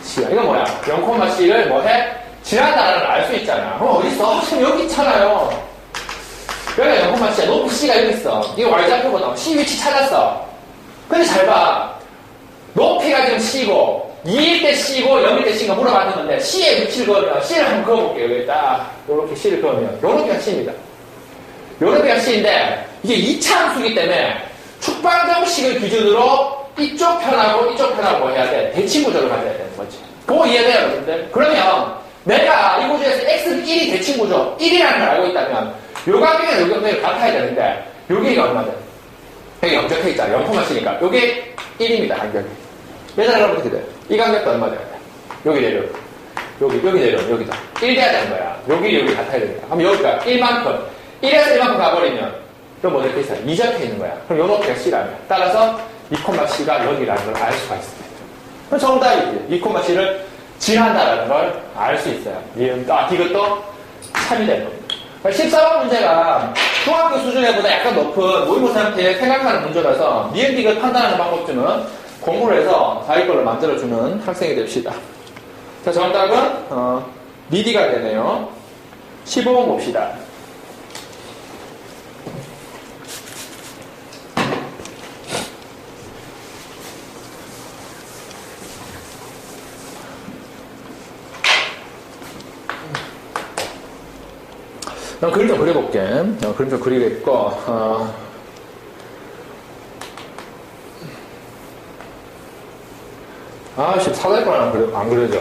S1: c야. 이건 뭐야? 0,c를 뭐해? 지난다라는 걸 알 수 있잖아. 그럼 어디 있어? 지금 여기 있잖아요. 여기가 0,c야. 높이 c가 여기 있어. 이거 y좌표거든. c 위치 찾았어. 근데 잘 봐. 높이가 지금 c고 2일 때 c고 0일 때 c가 물어봤는 건데 c의 위치를 그으면 c를 한번 그어볼게요. 여기 딱 요렇게 c를 그으면 요렇게가 c입니다. 요렇게가 c인데 이게 2차 함수이기 때문에 축방정식을 기준으로 이쪽 편하고 이쪽 편하고 뭐 해야 돼? 대칭구조를 가져야 되는 거지. 그거 이해돼요, 여러분들? 그러면 내가 이 구조에서 x는 1이 대칭구조, 1이라는 걸 알고 있다면 요 간격이랑 요 간격이 같아야 되는데 여기가 얼마든 여기 영적해 있잖아. 0,c니까 요게 1입니다, 간격이. 예전에 그러면 어떻게 돼? 이 간격도 얼마 돼야 돼? 여기 내려. 여기 내려. 여기도. 1 돼야 되는 거야. 여기 같아야 되니까. 그럼 여기가 1만큼. 1에서 1만큼 가버리면 그럼 뭐 이렇게 있어요? 2적혀 있는 거야. 그럼 요 높이가 c라면. 따라서 2,c가 여기라는 걸 알 수가 있습니다. 그럼 정답이지. 2,c를 지난다라는 걸 알 수 있어요. 이것도 참이 되는 겁니다. 14번 문제가 중학교 수준에보다 약간 높은 모의고사한테 생각하는 문제라서 니은 디귿 판단하는 방법쯤은 공부를 해서 자기 걸로 만들어주는 학생이 됩시다. 자, 정답은 니디가 되네요. 15번 봅시다. 그림 좀 그려볼게. 그림 좀 그리겠고, 사다리꼴 안 그려져.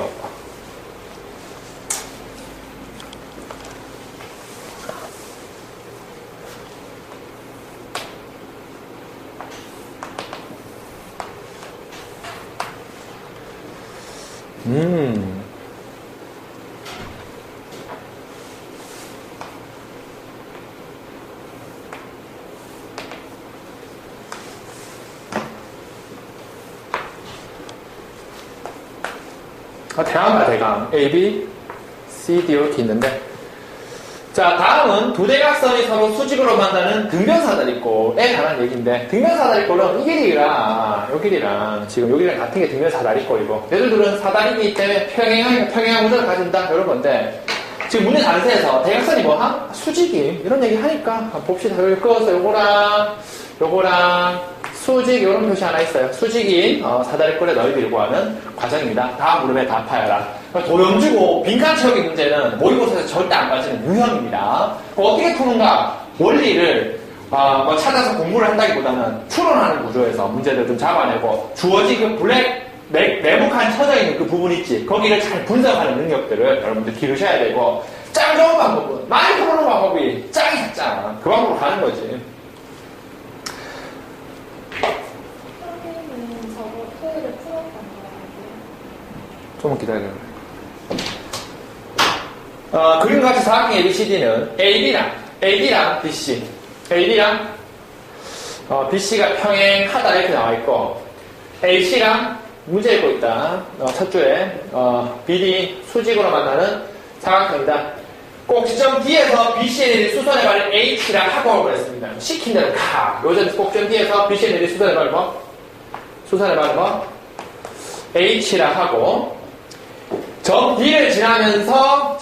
S1: 대강 A, B, C, D 이렇게 있는데 자, 다음은 두 대각선이 서로 수직으로 만나는 등변사다리꼴에 관한 얘기인데 등변사다리꼴은 이 길이랑 이 길이랑 지금 이 길이랑 같은 게 등변사다리꼴이고 얘들들은 사다리이기 때문에 평행한 구조를 가진다 이런 건데 지금 문제 자세에서 대각선이 뭐함? 수직임 이런 얘기 하니까 봅시다. 여기 그어서 요거랑 수직 이런 표시 하나 있어요. 수직인 사다리꼴에 너희들이 구하는 과정입니다. 다음 물음에 답하여라. 도형주고 빈칸 채우기 문제는 모의고사에서 절대 안 빠지는 유형입니다. 어떻게 푸는가? 원리를 찾아서 공부를 한다기보다는 추론하는 구조에서 문제를 좀 잡아내고 주어진 그 블랙 네모칸 쳐져 있는 그 부분 있지. 거기를 잘 분석하는 능력들을 여러분들 기르셔야 되고 짱 좋은 방법은 많이 푸는 방법이 짱이 작잖아. 그 방법으로 가는 거지. 조금 기다려요. 그림과 같이 사각형 ABCD는 AD랑 BC, AD랑 BC가 평행하다 이렇게 나와 있고 AC랑 문제 읽고 있다. 첫 줄에 BD 수직으로 만나는 사각형이다. 꼭 지점 D에서 BC에 내린 수선의 발을 H라 하고 그랬습니다. 시킨 대로 가. 요즘 꼭점 D에서 BC에 내린 수선의 발을 수선의 발을 H라 하고 점 D를 지나면서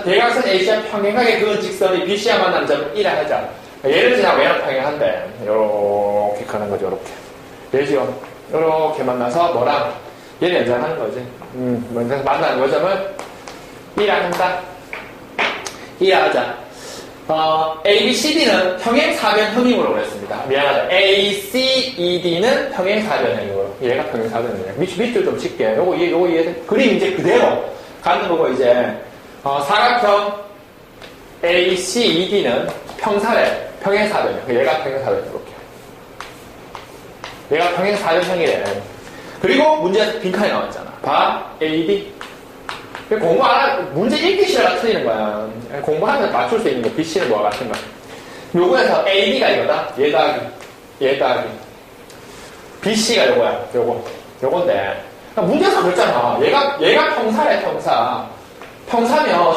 S1: 대각선 H와 평행하게 그은 직선이 BC와 만나는 점을 E라 하자. 얘를 지나고 얘랑 평행한데 요렇게 가는 거죠. 요렇게 얘지요. 요렇게 만나서 뭐랑 얘를 연장하는 거지. 만나는 요점을 E라 한다. E라 하자. ABCD는 평행사변형임으로 그랬습니다. 미안하다. ACED는 평행사변형이고 얘가 평행사변형이에요. 밑줄 좀 칠게. 요거 이해. 그림 이제 그대로 가는 거고 이제 사각형 ACED는 평행사변형. 얘가 평행사변형 이렇게. 얘가 평행사변형이래. 그리고 문제에서 빈칸이 나왔잖아. 봐. AD. 공부 안 하면 문제 읽기 싫어가 틀리는 거야. 공부하면 맞출 수 있는 거, BC는 뭐가 같은 거야. 요거에서 AD가 이거다. 얘 더하기. BC가 요거야. 요건데. 그러니까 문제에서 그랬잖아. 얘가 평사래, 평사. 평사면,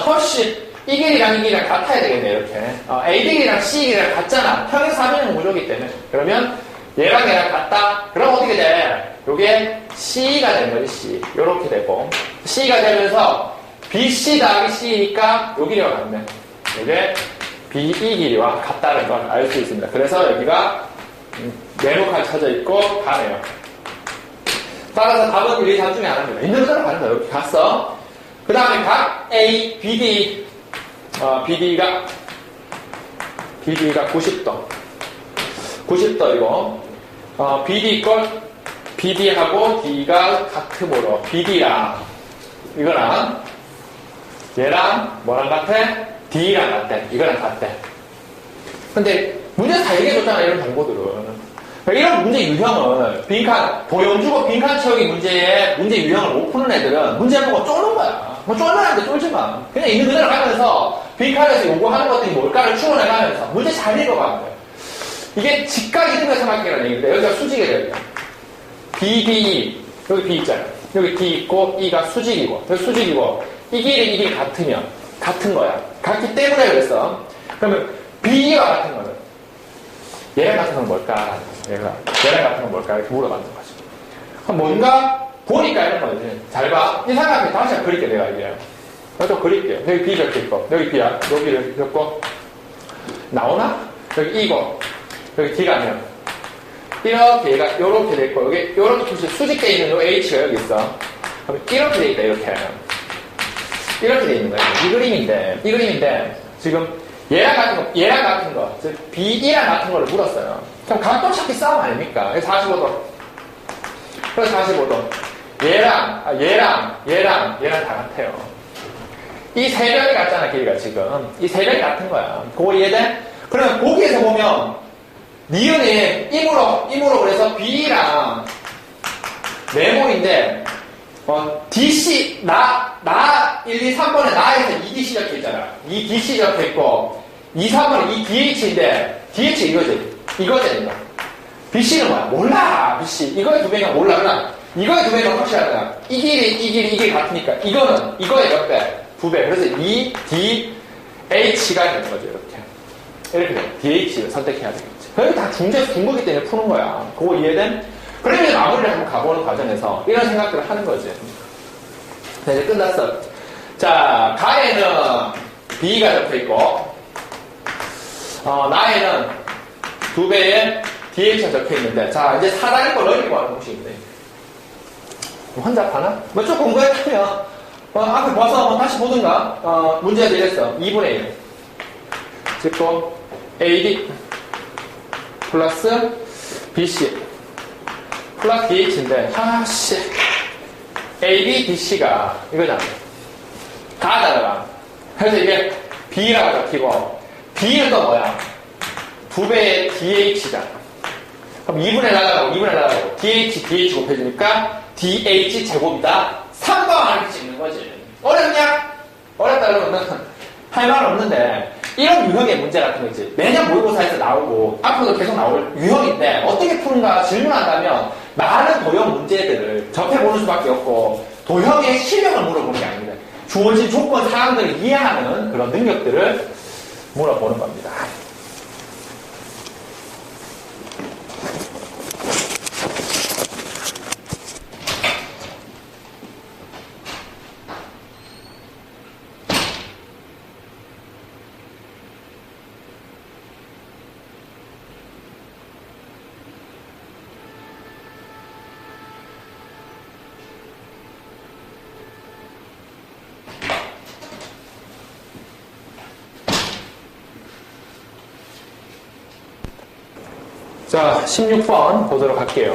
S1: 이 길이랑 이 길이랑 같아야 되겠네, 이렇게. AD 길이랑 C 길이랑 같잖아. 평행사변형 구조이기 때문에. 그러면 얘랑 같다. 그럼 어떻게 돼? 요게 C가 되는 거지, C. 요렇게 되고. C가 되면서 BC 더하기 C니까 요 길이와 같네. 요게 BE 길이와 같다는 걸 알 수 있습니다. 그래서 여기가 네모칸 쳐져 있고 가네요. 따라서 답은 1, 2, 3 중에 하나입니다. 있는 그대로 가는 거야. 이렇게 갔어. 그 다음에 각 A, BD, BD가 90도. 90도이고, BD하고 D가 같으므로, BD랑, 이거랑, 얘랑, 뭐랑 같아? D랑 같아. 이거랑 같아. 근데, 문제 다 얘기해줬잖아, 이런 정보들은. 이런 문제 유형은, 도형 주고 빈칸 채우기 문제 유형을 못 푸는 애들은 문제 보고 쪼는 거야. 쫄만한데 쫄지 마. 그냥 있는 그대로 가면서, 빈칸에서 요구하는 것들이 뭘까를 추론해가면서, 문제 잘 읽어가면 돼. 이게 직각 이등변 삼각형이라는 얘기인데, 여기가 수직이 돼요. BD, 여기 B 있잖아요. 여기 D 있고, E가 수직이고, 여기 수직이고, 이 길이 같으면, 같은 거야. 같기 때문에 그랬어. 그러면, B와 같은 거는, 얘랑 같은 건 뭘까? 얘랑 같은 건 뭘까? 이렇게 물어봤는 거지. 그럼 뭔가, 보니까 이런 거지. 잘 봐. 이 삼각형 다시 한번 그릴게, 내가 이게. 좀 그릴게요. 여기 B 적혀있고, 여기 B야. 여기를 적고, 나오나? 여기 E고, 여기 D가 아니야. 이렇게 얘가 요렇게 돼 있고, 여기 요렇게 표시 수직되어 있는 요 H가 여기 있어. 그럼 이렇게 돼 있다, 이렇게. 이렇게 돼 있는 거야. 이 그림인데, 지금 얘랑 같은 거, 즉, BE랑 같은 거를 물었어요. 그럼 각도 찾기 싸움 아닙니까? 45도. 그래서 45도. 얘랑 다 같아요. 이 세 변이 같잖아, 길이가 지금. 이 세 변이 같은 거야. 그거 이해돼? 그러면 거기에서 보면, 니은이 임으로 그래서 B랑 네모인데, DC, 1, 2, 3번에 나에서 2DC 적혀있잖아. 2DC 적혀있고, 2, 3번에 2DH인데, DH 이거지. 이거. BC는 뭐야? 몰라, BC. 이거의 두 배가 몰라, 그냥. 이거의 두 배가 확실하잖아. 이 길이 같으니까. 이거의 몇 배? 두 배. 그래서 2DH가 되는 거죠, 이렇게. 이렇게 돼. DH를 선택해야 되겠지. 여기 다 중재에서 준 거기 때문에 푸는 거야. 그거 이해된? 그러면 이제 마무리를 한번 가보는 과정에서 이런 생각들을 하는 거지. 자, 이제 끝났어. 자, 가에는 B가 적혀있고, 나에는 두 배의 DH가 적혀있는데, 자, 이제 사다리 거 넓이 구하는 공식인데. 혼잡하나? 좀 공부했으면, 앞에 봐서 다시 보든가, 문제가 되겠어. 2분의 1. 찍고, AD 플러스 BC 플러스 DH인데, AB, BC가 이거잖아. 다 다르다. 그래서 이게 B라고 적히고, B는 또 뭐야? 두 배의 DH잖아. 그럼 2분의 나가고, DH 곱해주니까 DH 제곱이다. 3번 안에 찍는 거지. 어렵냐? 어렵다 그러면 할 말 없는데, 이런 유형의 문제 같은 거 있지. 매년 모의고사에서 나오고, 앞으로도 계속 나올 유형인데, 어떻게 푸는가 질문한다면, 많은 도형 문제들을 접해보는 수밖에 없고, 도형의 실력을 물어보는 게 아닙니다. 주어진 조건, 상황들을 이해하는 그런 능력들을 물어보는 겁니다. 자, 16번 보도록 할게요.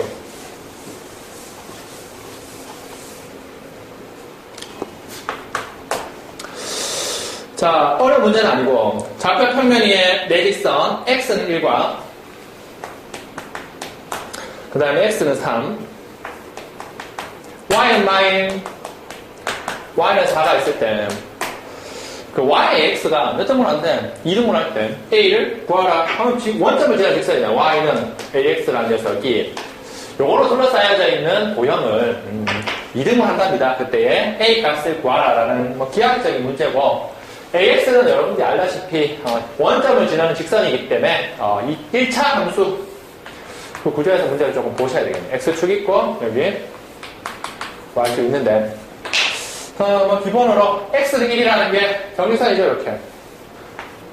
S1: 자, 어려운 문제는 아니고 좌표 평면 위에 내직선 x는 1과 그 다음에 x는 3 y는 y는 4가 있을 때 그 y의 x가 몇 등분 하는데 2등분 할 때 a를 구하라 하면 지금 원점을 지나 직선이야. y는 ax라는 녀석이 요거로 둘러싸여져 있는 도형을 2등분 한답니다. 그때에 a 값을 구하라라는 기하학적인 문제고, ax는 여러분들이 알다시피 원점을 지나는 직선이기 때문에 이 1차 함수 그 구조에서 문제를 조금 보셔야 되겠네요. x축 있고 여기 y축 있는데 기본으로 x는 1이라는 게 정리선이죠. 이렇게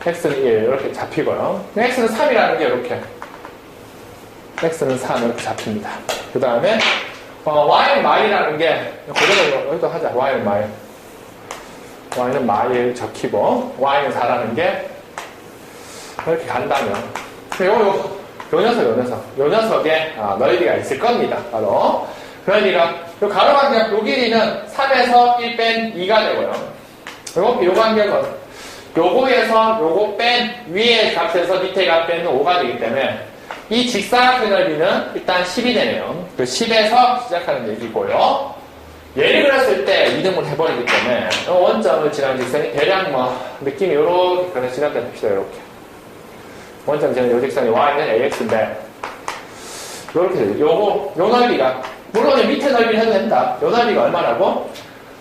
S1: x는 1 이렇게 잡히고요. x는 3이라는 게 이렇게 x는 3 이렇게 잡힙니다. 그 다음에 y는 마일이라는 게 그대로 여기도 하자. y는 마일 적히고 y는 4라는 게 이렇게 간다면 요 녀석에 넓이가 있을 겁니다. 바로 그러니까 요 가로 간격 요 길이는 3에서 1 뺀 2가 되고요. 요 간격은 요거에서 요거 뺀 위의 값에서 밑에 값 빼는 5가 되기 때문에 이 직사각형 넓이는 일단 10이 되네요. 그 10에서 시작하는 얘기고요. 얘를 그렸을 때 이등분 해버리기 때문에 원점을 지나는 직선이 대략 느낌이 요렇게 그래서 지나게 합시다. 이렇게 원점 지나는 요 직선이 y는 ax인데 요렇게 되죠. 요 넓이가 물론 밑에 넓이를 해도 된다. 요 넓이가 얼마라고?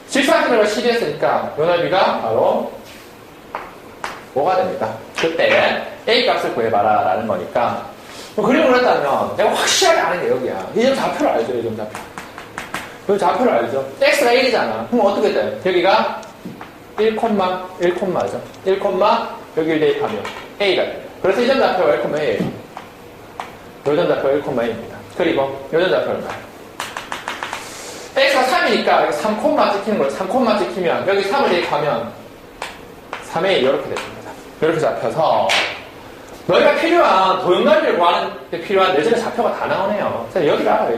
S1: 직사각형 넓이가 10이 했으니까 요 넓이가 바로 5가 됩니다. 그때 a 값을 구해봐라 라는 거니까 그림을 그렸다면 내가 확실하게 아는 게 여기야. 이 점 좌표를 알죠. 이 점 좌표. 이 좌표를 알죠. x가 1이잖아. 그럼 어떻게 돼? 여기가 1죠. 1, 여기를 대입하면 a가 돼요. 그래서 이 점 좌표가 1,a예요. 요 점 좌표가 1,a입니다. 그리고 요 점 좌표는 얼마예요? x가 3이니까 여기 3, 찍히는 거예요. 3, 찍히면 여기 3을 대입하면 3a 이렇게 됩니다. 이렇게 잡혀서 너희가 필요한 도형 넓이를 구하는 데 필요한 내전의 좌표가 다 나오네요. 여기가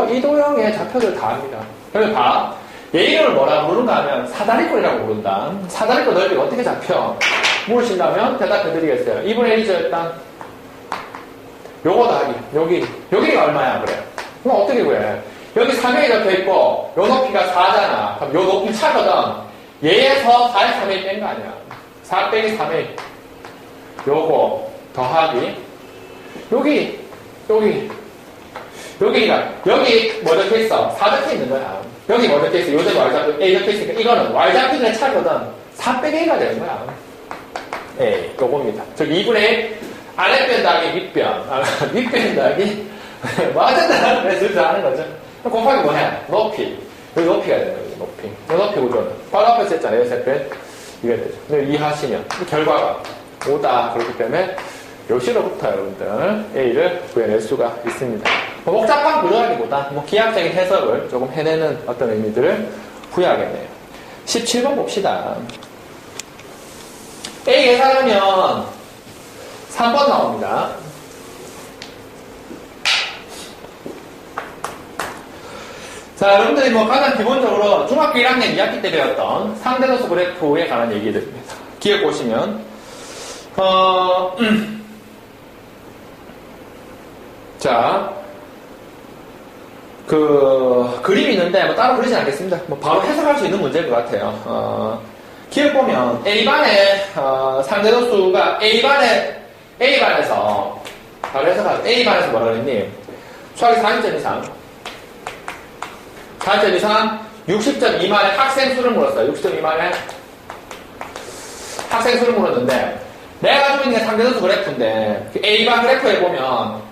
S1: 이 도형의 좌표들 다 합니다. 여기 봐. 얘 이름을 뭐라고 부른가 하면 사다리꼴이라고 부른다. 사다리꼴 넓이가 어떻게 잡혀? 물으신다면 대답해드리겠어요. 2분의 1이죠 일단. 요거 더하기 여기가 얼마야 그래요? 그럼 어떻게 구해? 여기 3이 적혀있고 요 높이가 4잖아. 그럼 요 높이 차거든. 얘에서 4에 3이 뺀 거 아니야. 4 빼기 3이 요거 더하기 여기 뭐 적혀있어? 4 적혀있는 거야. 여기 뭐 적혀있어? 요즘 y좌표 A 적혀있으니까 이거는 y좌표들의 차거든. 4 빼기 A가 되는 거야. 예, 요겁니다. 즉 2분의 1 아랫변 더하기 밑변 더하기 맞았다. 그래서 이렇게 하는 거죠. 곱하기 뭐해? 높이. 여기 높이가 되는 거죠. 높이. 높이 구조는 바로 앞에서 했잖아요. 세pen 이게 되죠. 근데 이해하시면 결과가 5다. 그렇기 때문에 요시로부터 여러분들 A를 구해낼 수가 있습니다. 복잡한 구조라기보다 기하학적인 해석을 조금 해내는 어떤 의미들을 부여하겠네요. 17번 봅시다. A 계산하면 3번 나옵니다. 자, 여러분들이 가장 기본적으로 중학교 1학년 2학기 때 배웠던 상대도수 그래프에 관한 얘기들입니다. 기억 보시면 자, 그림이 있는데 따로 그리진 않겠습니다. 바로 해석할 수 있는 문제인 것 같아요. 기억 보면 A반의 상대도수가 A반에서 바로 해석하죠. A반에서 뭐라 그랬니? 수학이 40점 이상 40점 이상 60점 미만의 학생 수를 물었어요. 60점 미만의 학생 수를 물었는데 내가 가지고 있는 게 상대선수 그래프인데 A반 그래프에 보면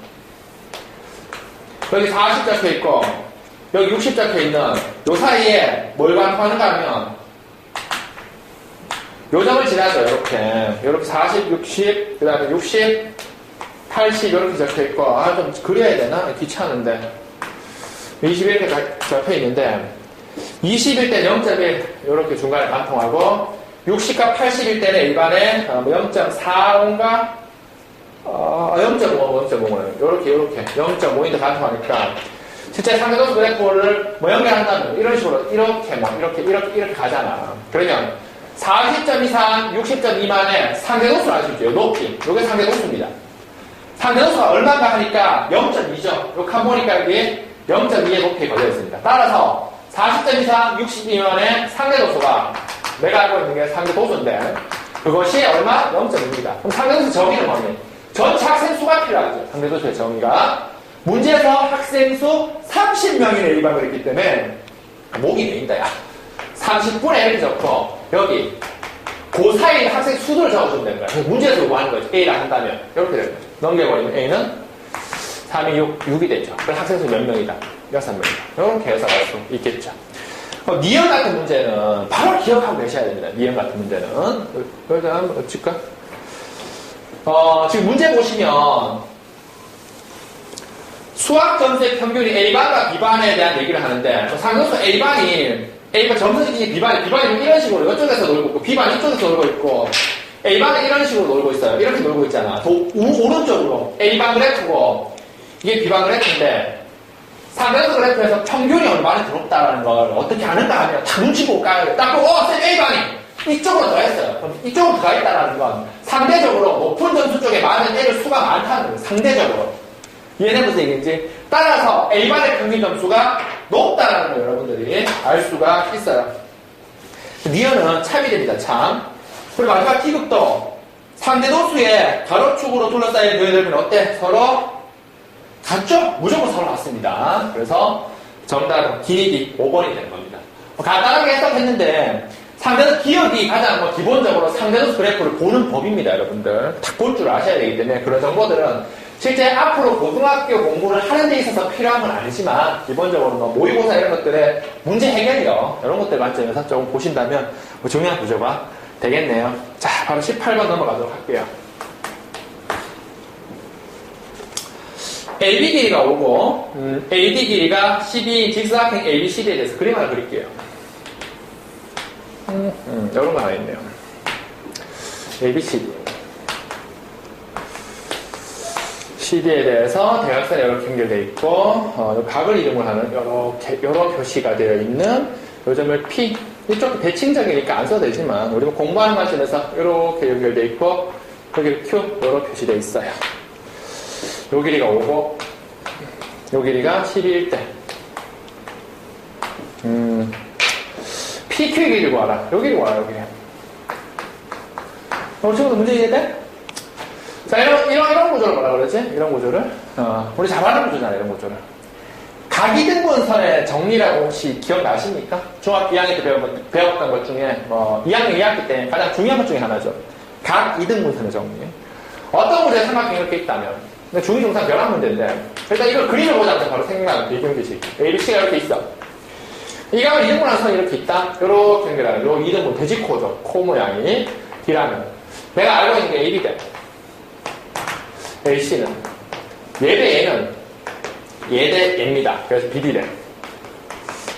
S1: 여기 40 적혀있고 여기 60 적혀있는 요 사이에 뭘 반포하는가 하면 요 점을 지나서 이렇게 40, 60, 그 다음에 60, 80 이렇게 적혀있고 좀 그려야 되나? 귀찮은데 21개 적혀있는데 20일 때 0.1 이렇게 중간에 반통하고 60과 80일 때는 일반에 0.45인가 0.5는 이렇게 0.5인데 반통하니까 실제 상대선수 그래프를 연결한다면 이런 식으로 이렇게 가잖아. 그러면 40점 이상 60점 미만의 상대선수를 알 수 있죠. 높이. 이게 상대선수입니다. 상대선수가 얼마인가 하니까 0.2죠. 요 칸 보니까 여기 0.2의 높이에 걸려 있습니다. 따라서 40점 이상 60 미만의 상대도수가 내가 알고 있는 게 상대도수인데 그것이 얼마? 0.2입니다. 그럼 상대도수 정의는 뭐니? 전체 학생 수가 필요하죠. 상대도수의 정의가. 문제에서 학생 수 30명이 A반을 했기 때문에 목이 메인다, 야. 30분에 이렇게 적고 여기 그 사이에 학생 수를 적어주면 되는 거야. 문제에서 요구하는 거죠. A를 한다면 이렇게 되는 거죠. 넘겨버리면 A는 3이 6이 되죠. 그럼 학생 수 몇 명이다? 6명이다. 이렇게 해서 알 수 있겠죠. 니은 같은 문제는 바로 기억하고 계셔야 됩니다. 니은 같은 문제는. 그래서 한번 어쩔까? 지금 문제 보시면 수학 점수의 평균이 A반과 B반에 대한 얘기를 하는데 상대수 A반 점수 지기 B반이 이런 식으로 이쪽에서 놀고 있고 B반이 이쪽에서 놀고 있고 A반은 이런 식으로 놀고 있어요. 이렇게 놀고 있잖아. 오른쪽으로 A반 그래프고 이게 B반 그래프인데 상대수 그래프에서 평균이 얼마나 부럽다라는 걸 어떻게 아는가 하면 다 눈치 보고 까요. 딱 보고 쌤 A반이 이쪽으로 더했어요. 그럼 이쪽으로 더했다라는 건 상대적으로 높은 점수 쪽에 많은 애들 수가 많다는 거예요. 상대적으로. 이해는 무슨 얘기인지. 따라서 A반의 평균 점수가 높다라는 걸 여러분들이 알 수가 있어요. 니은은 참이 됩니다. 참. 그리고 마지막 T급도 상대도수의 가로축으로 둘러싸인 교회들은 어때? 서로 같죠? 무조건 서로 같습니다. 그래서 정답은 기억이 5번이 되는 겁니다. 간단하게 해석했는데 상대도수 기억이 가장 기본적으로 상대도수 그래프를 보는 법입니다. 여러분들 딱 볼 줄 아셔야 되기 때문에 그런 정보들은 실제 앞으로 고등학교 공부를 하는 데 있어서 필요한 건 아니지만 기본적으로 모의고사 이런 것들의 문제 해결이요. 이런 것들 관점에서 조금 보신다면 중요한 구조가 되겠네요. 자, 바로 18번 넘어가도록 할게요. AB 길이가 오고 AD 길이가 12인 직사각형 ABCD에 대해서 그림 하나 그릴게요. 이런 거 하나 있네요. ABCD CD에 대해서 대각선이 이렇게 연결되어 있고 각을 이름을 하는 이런 표시가 되어 있는 요 점을 P 이쪽 대칭적이니까 안 써도 되지만 우리가 공부하는 관점에서 이렇게 연결되어 있고 여기 Q 이렇게 표시되어 있어요. 요 길이가 5고 요 길이가 12일 때 PQ 길이 구하라. 요 길이 구하라. 요 길이. 친구들 문제 이해돼? 자, 이런 구조를 뭐라 그러지? 이런 구조를? 우리 잘 아는 구조잖아요, 이런 구조를. 각이등분선의 정리라고 혹시 기억나십니까? 중학교 2학년 때 배웠던 것 중에, 2학년 2학기 때 가장 중요한 것 중에 하나죠. 각이등분선의 정리. 어떤 구조에 삼각형이 이렇게 있다면, 중2, 중3 별한 문제인데, 일단 이걸 그림을 보자면 바로 생각나는 배경지식. ABC가 이렇게 있어. 이 각을 이등분하는 선이 이렇게 있다? 요렇게 연결하는, 요 이등분, 돼지코죠. 코 모양이. D라면. 내가 알고 있는 게 AB대. AC는 얘대 얘는 얘대 얘입니다. 그래서 BD래.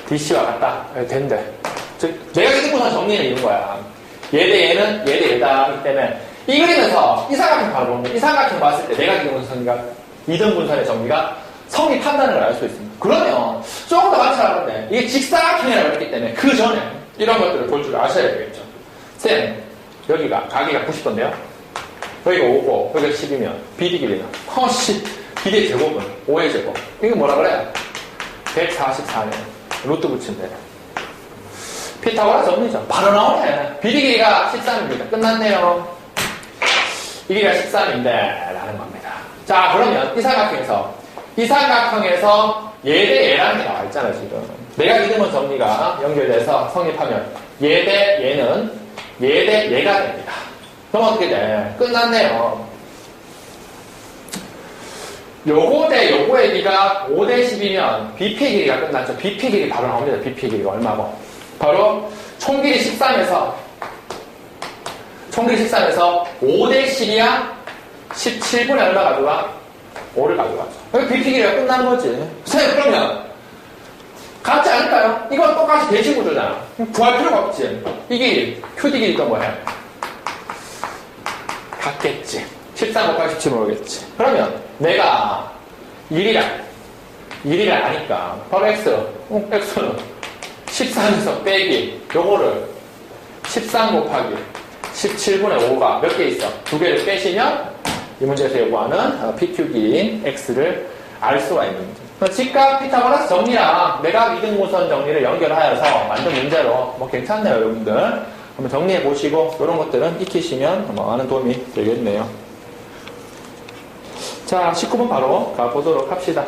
S1: DC와 같다. 된대. 즉 내가 이등분선 정리는 이런 거야. 얘대 얘는 얘대 얘다기 때문에 이 그림에서 이 삼각형 바로 보면 이 삼각형 봤을 때 내가 이등분선의 정리가 성립한다는 걸 알 수 있습니다. 그러면 조금 더 같이 알았는데 이게 직사각형이라고 했기 때문에 그 전에 이런 것들을 볼 줄 아셔야 되겠죠. 쌤 여기가 가기가 90도인데요. 여기가 5고 여기가 10이면 BD 길이는 BD의 제곱은 5의 제곱. 이게 뭐라 그래? 144네. 루트 붙이면 돼. 피타고라스 정리죠. 바로 나오네. BD 길이가 13입니다. 끝났네요. 이 길이가 13인데 라는 겁니다. 자, 그러면 이 삼각형에서 얘 대 얘라는 게 나와 있잖아요, 지금. 내가 믿으면 정리가 연결돼서 성립하면 얘 대 얘는 얘 대 얘가 됩니다. 그럼 어떻게 돼? 끝났네요. 요거 대 요거의 비가 5 대 10이면 BP 길이가 끝났죠. BP 길이 바로 나옵니다. BP 길이가 얼마고? 바로 총 길이 13에서 5 대 10이야 17분의 얼마 가져가? 5를 가져가죠. 여기 BP 길이가 끝난 거지. 선생님, 그러면 같지 않을까요? 이건 똑같이 대칭 구조잖아. 구할 필요가 없지. 이 길이, QD 길이가 뭐야? 같겠지. 13 곱하기 17 모르겠지. 그러면 내가 1이라 아니까 바로 X는 13에서 빼기 요거를 13 곱하기 17분의 5가 몇 개 있어? 두 개를 빼시면 이 문제에서 요구하는 PQ기인 X를 알 수가 있는 문제. 직각 피타고라스 정리랑 내각 이등분선 정리를 연결하여서 만든 문제로 뭐 괜찮네요, 여러분들. 한번 정리해 보시고 이런 것들은 익히시면 많은 도움이 되겠네요. 자, 19번 바로 가보도록 합시다.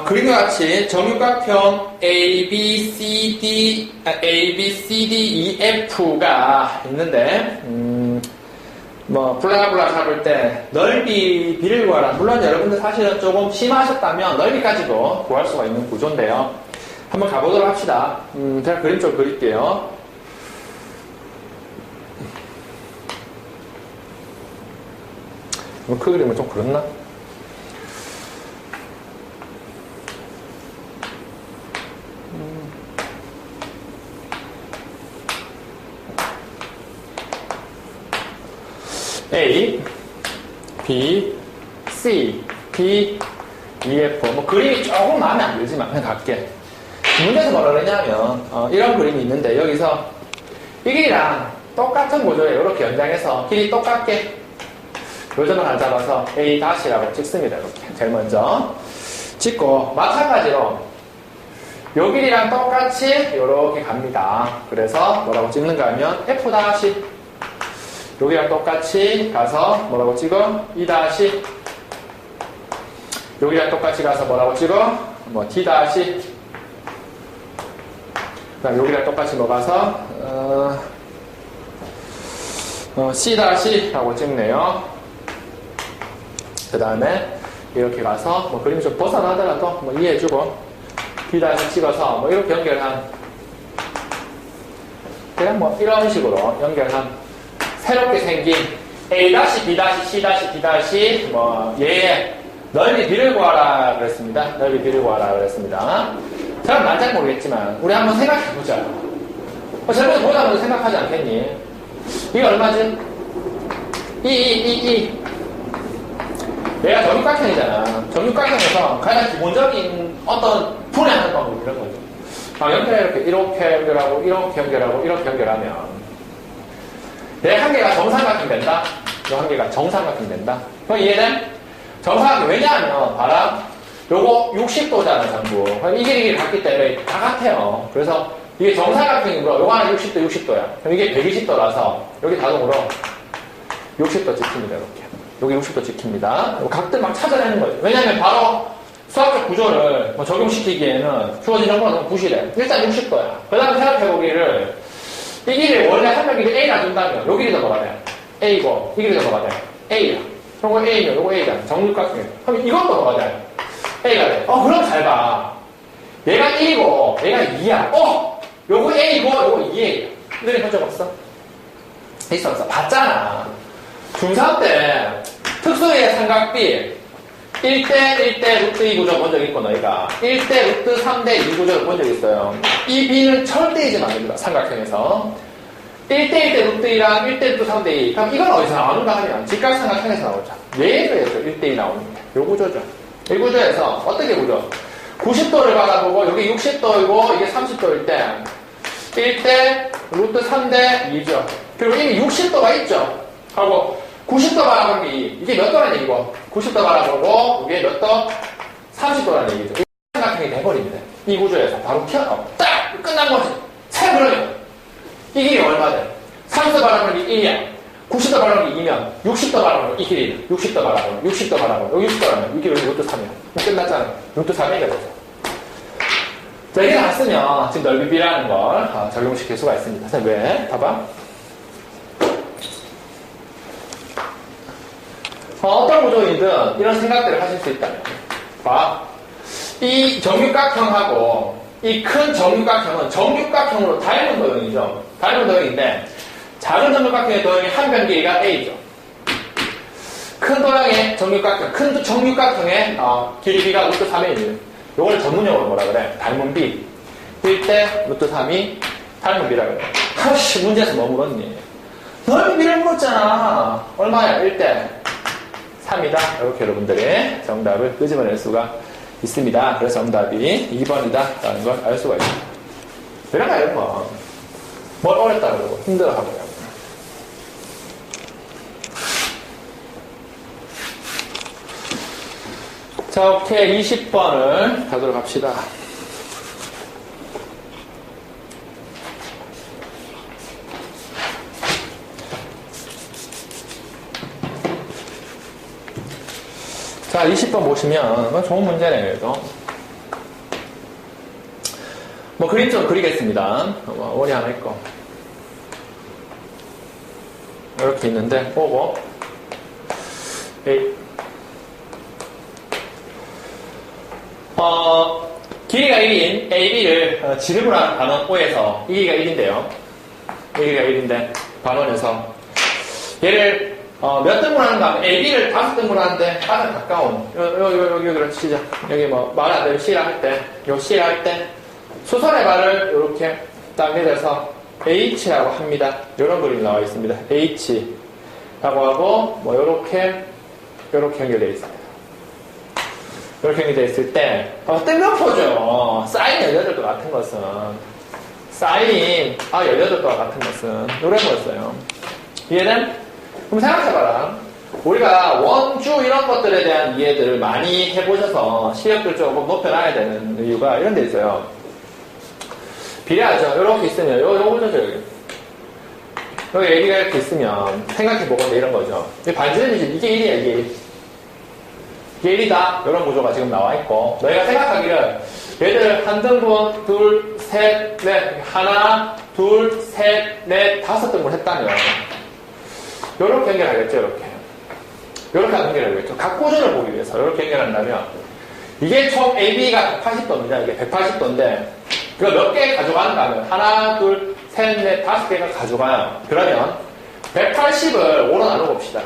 S1: 그림과 같이 정육각형 ABCDEF가 있는데, 블라블라 잡을 때 넓이 비를 구하라. 물론 여러분들 사실은 조금 심하셨다면 넓이까지도 구할 수가 있는 구조인데요. 한번 가보도록 합시다. 제가 그림 좀 그릴게요. 그 그림은 좀 그렇나? A, B, C, D, E, F. 뭐 그림이 조금 마음에 안 들지만 그냥 갈게. 문제에서 뭐라 그러냐면 이런 그림이 있는데 여기서 이 길이랑 똑같은 구조에 이렇게 연장해서 길이 똑같게 요점을 하나 잡아서 A-라고 찍습니다. 이렇게 제일 먼저 찍고 마찬가지로 요 길이랑 똑같이 이렇게 갑니다. 그래서 뭐라고 찍는가 하면 F- 여기랑 똑같이 가서 뭐라고 찍어? E- 여기랑 똑같이 가서 뭐라고 찍어? 뭐 T- 그다음 여기랑 똑같이 뭐 가서 C-라고 찍네요. 그 다음에 이렇게 가서 뭐 그림이 좀 벗어나더라도 뭐 이해해주고 B- 찍어서 뭐 이렇게 연결한 그냥 뭐 이런 식으로 연결한 새롭게 생긴 A-, B-, C-, D- 뭐 얘의 넓이 B를 구하라 그랬습니다. 넓이 B를 구하라 그랬습니다. 잘 난 잘 모르겠지만 우리 한번 생각해보자. 저번에 보자마자 생각하지 않겠니? 이게 얼마지? 얘가 정육각형이잖아. 정육각형에서 가장 기본적인 어떤 분해하는 방법이 이런 거죠. 이렇게 연결하고 이렇게 연결하면 내 한 개가 정삼각형 된다. 이 한 개가 정삼각형 된다. 그럼 이해돼? 정삼각형 왜냐하면 봐라. 요거 60도잖아 전부. 이 길이 같기 때문에 다 같아요. 그래서 이게 정삼각형이므로 요거 하나 60도야. 그럼 이게 120도라서 여기 자동으로 60도 찍힙니다. 이렇게. 여기 60도 찍힙니다. 각들 막 찾아내는 거죠. 왜냐하면 바로 수학적 구조를 뭐 적용시키기에는 주어진 정보가 너무 부실해. 일단 60도야. 그 다음에 생각해보기를 이 길이 원래 한 명 길이 A가 준다면 요 길이도 뭐가 돼? A고 이 길이도 뭐가 돼? A야. 요거 A면 요거 A잖아. 정육각형이야. 그럼 이것도 뭐가 돼? A가 돼. 그럼 잘 봐. 얘가 1이고 얘가 2야. 요거 A고 요거 2A야. 너네 본 적 없어? 있어. 봤잖아. 중3 때 특수의 삼각비 1대 루트 2 구조 본 적 있고 너희가 1대 루트 3대 2 구조를 본 적 있어요. 이 B는 절대 잊으면 안 됩니다. 삼각형에서 1대 루트 2랑 1대 루트 3대 2. 그럼 이건 어디서 나오는가 하면 직각삼각형에서 나오죠. 얘에서 1대 2 나오는 게 요 구조죠. 이 구조에서 어떻게 구조? 90도를 받아보고 여기 60도이고 이게 30도일 때 1대 루트 3대 2죠. 그리고 이미 60도가 있죠. 하고 90도 바라보는 게 이게 몇 도라는 얘기고 90도 바라보고 이게 몇 도? 30도라는 얘기죠. 이 삼각형이 돼버립니다. 이 구조에서 바로 튀어나오고 딱! 끝난 거지. 그러면 이 길이 얼마 돼? 30도 바라보는 게 1이야. 90도 바라보는 게 2면 60도 바라보는 이 길이 60도 바라보는 60도 바라보는 60도 바라보는 이 길이 루트 3이야. 끝났잖아. 루트 3이가 되죠. 자, 이게 나왔으면 지금 넓이 B라는 걸 적용시킬 수가 있습니다. 그래서 왜? 봐봐. 어떤 구조이든 이런 생각들을 하실 수 있다면. 봐. 이 정육각형하고 이 큰 정육각형은 정육각형으로 닮은 도형이죠. 닮은 도형인데 작은 정육각형의 도형이 한 변 길이가 A죠. 큰 도형의 정육각형, 큰 정육각형의 길이 B가 루트 3A예요. 요걸 전문용어로 뭐라 그래? 닮은 B. 일 때 루트 3이 닮은 B라 그래. 아씨, 문제에서 뭐 물었니? 넓이 B를 물었잖아. 얼마야? 1대 3이다. 이렇게 여러분들이 정답을 끄집어낼 수가 있습니다. 그래서 정답이 2번이다. 라는 걸 알 수가 있습니다. 이런 거, 이런 거. 뭘 어렵다 그러고 힘들어 하고요. 자, 오케이. 20번을 가도록 합시다. 자, 20번 보시면, 좋은 문제네요, 그래도. 뭐, 그림 좀 그리겠습니다. 원이 하나 있고. 이렇게 있는데, 보고. 길이가 1인 AB를 지름으로 반원 O에서, 이 길이가 1인데요. 이 길이가 1인데, 반원에서. 얘를 몇 등분 하는가 하면 AB를 5등분 하는데 가장 가까운 여기로 치자. 여기 뭐 말 안 되면 C라 할 때, 요 C라 할 때 수선의 발을 이렇게 딱 내려서 H라고 합니다. 이런 그림이 나와 있습니다. H라고 하고 뭐 요렇게 연결되어 있습니다. 이렇게 연결되어 있을 때 뜬금포죠. 사인 18도 같은 것은 사인 18도와 같은 것은 이런 거였어요. 이해된? 그럼 생각해봐라. 우리가 원주 이런 것들에 대한 이해들을 많이 해보셔서 시력들 조금 높여놔야 되는 이유가 이런 데 있어요. 비례하죠. 이렇게 있으면 요거죠. 여기 AB가 이렇게 있으면 생각해보건데 이런 거죠. 반지름이지. 이게 1이야. 이게 1이다. 이런 구조가 지금 나와 있고 너희가 생각하기를 얘들 한 등분, 둘, 셋, 넷, 하나, 둘, 셋, 넷, 5등분 했다면 요렇게 연결하겠죠, 요렇게 연결하겠죠. 각 구조를 보기 위해서 요렇게 연결한다면 이게 총 AB가 180도입니다. 이게 180도인데 이거 몇 개 가져가는가 하면 하나, 둘, 셋, 넷, 5개가 가져가요. 그러면 180을 5로 나눠봅시다.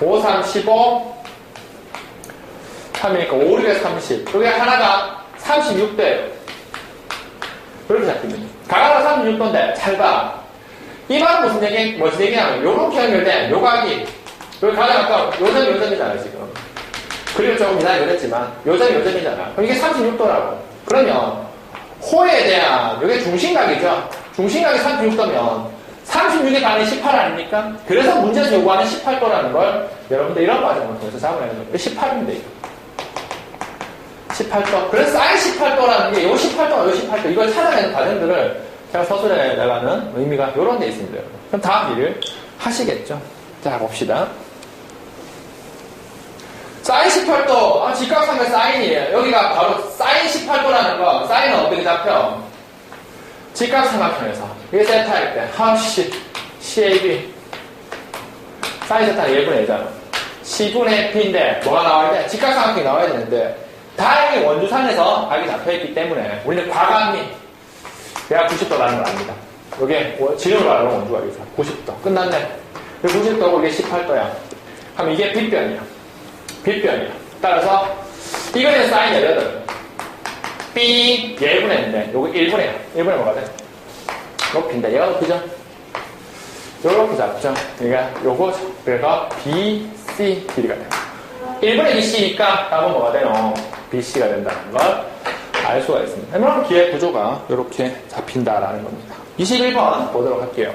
S1: 5, 3, 15 3이니까 5, 6에 30 여기 하나가 36대예요. 이렇게 잡힙니다. 가가가 36도인데 잘 봐. 이 말은 무슨 얘기냐면, 요렇게 연결된 요각이, 여기 가장 아까 요점이잖아요, 지금. 그리고 조금 이상하게 그랬지만, 요점이잖아. 그럼 이게 36도라고. 그러면, 호에 대한, 이게 중심각이죠. 중심각이 36도면, 36의 반이 18 아닙니까? 그래서 문제에서 요구하는 18도라는 걸, 여러분들 이런 과정을 통해서 잡아내는 거예요. 18인데, 이거. 18도. 그래서 사인 18도라는 게, 요 18도가 요 18도. 이걸 찾아내는 과정들을, 제가 서술에 나가는 의미가 이런 데 있습니다. 그럼 다 일을 하시겠죠. 자, 봅시다. 사인 18도, 직각삼의 사인이에요. 여기가 바로 사인 18도라는 거, 사인은 어떻게 잡혀? 직각삼각형에서. 이게 세타일 때, CAB. 사인 세타는 1분의 1잖아. C분의 B인데, 뭐가 나와야 돼? 직각삼각형이 나와야 되는데, 다행히 원주산에서 각이 잡혀있기 때문에, 우리는 과감히, 얘가 90도라는 걸 압니다. 이게 지름으로 말하는 원주각이죠. 90도. 끝났네. 90도고 이게 18도야. 그럼 이게 빗변이야. 따라서 이거는 사인 18. B 예분의 인데 요거 1분의 1분의 뭐가 돼? 높인데 얘가 높이죠? 요렇게 잡죠. 그러니까 요거 그래서 B, C 길이가 돼요. 1분의 2C니까 답은 뭐가 돼요? BC가 된다는 걸 알 수가 있습니다. 그럼 기의 구조가 이렇게 잡힌다라는 겁니다. 21번 보도록 할게요.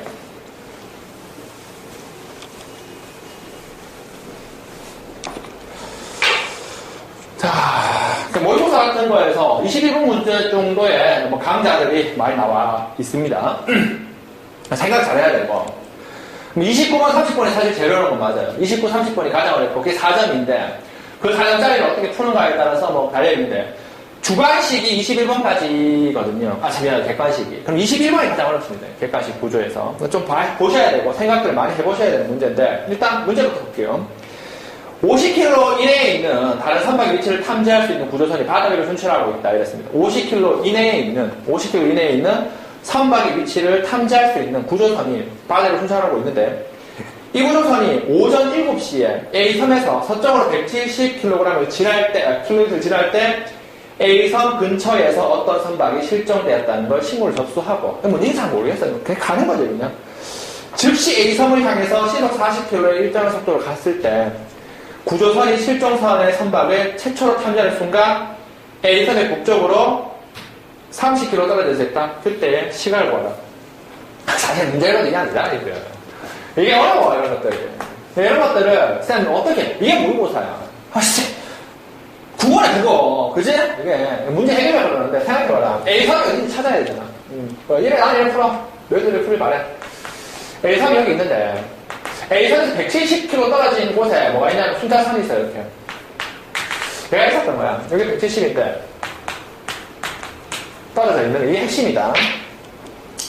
S1: 자, 모의고사 같은 거에서 21분 문제 정도의 강좌들이 많이 나와 있습니다. 생각 잘해야 되고. 29번, 30번이 사실 제일 어려운 건 맞아요. 29, 30번이 가장 어렵고, 그게 4점인데, 그 4점짜리를 어떻게 푸는가에 따라서 뭐 달려있는데, 주관식이 21번까지거든요. 미안해요. 객관식이. 그럼 21번이 가장 어렵습니다. 객관식 구조에서. 좀 보셔야 되고, 생각들을 많이 해보셔야 되는 문제인데, 일단 문제부터 볼게요. 50km 이내에 있는 다른 선박의 위치를 탐지할 수 있는 구조선이 바다 위를 순찰하고 있다. 이랬습니다. 50km 이내에 있는 선박의 위치를 탐지할 수 있는 구조선이 바다 위를 순찰하고 있는데, 이 구조선이 오전 7시에 A섬에서 서쪽으로 170kg을 지날 때 A섬 근처에서 어떤 선박이 실종되었다는 걸 신고를 접수하고, 뭔지 잘 모르겠어요. 그냥 가는 거죠, 그냥. 즉시 A섬을 향해서 시속 40km의 일정한 속도로 갔을 때, 구조선이 실종선의 선박을 최초로 탐지하는 순간, A섬의 북쪽으로 30km 떨어져 있다. 그때 시간을 보라. 사실 문제는 이게 아니라, 이게 어려워, 이런 것들. 이런 것들을, 쌤, 어떻게, 이게 모의고사야. 국어네, 국어. 그지? 이게, 문제 해결하려고 그러는데, 생각해봐라. A섬이 어딘지 찾아야 되잖아. 이래 풀어. 너희들이 풀이 말해. A섬이 여기 있는데, A선에서 170km 떨어진 곳에 뭐가 있냐면 순찰선이 있어요, 이렇게. 내가 있었던 거야. 여기 170인데, 떨어져 있는 이게 핵심이다.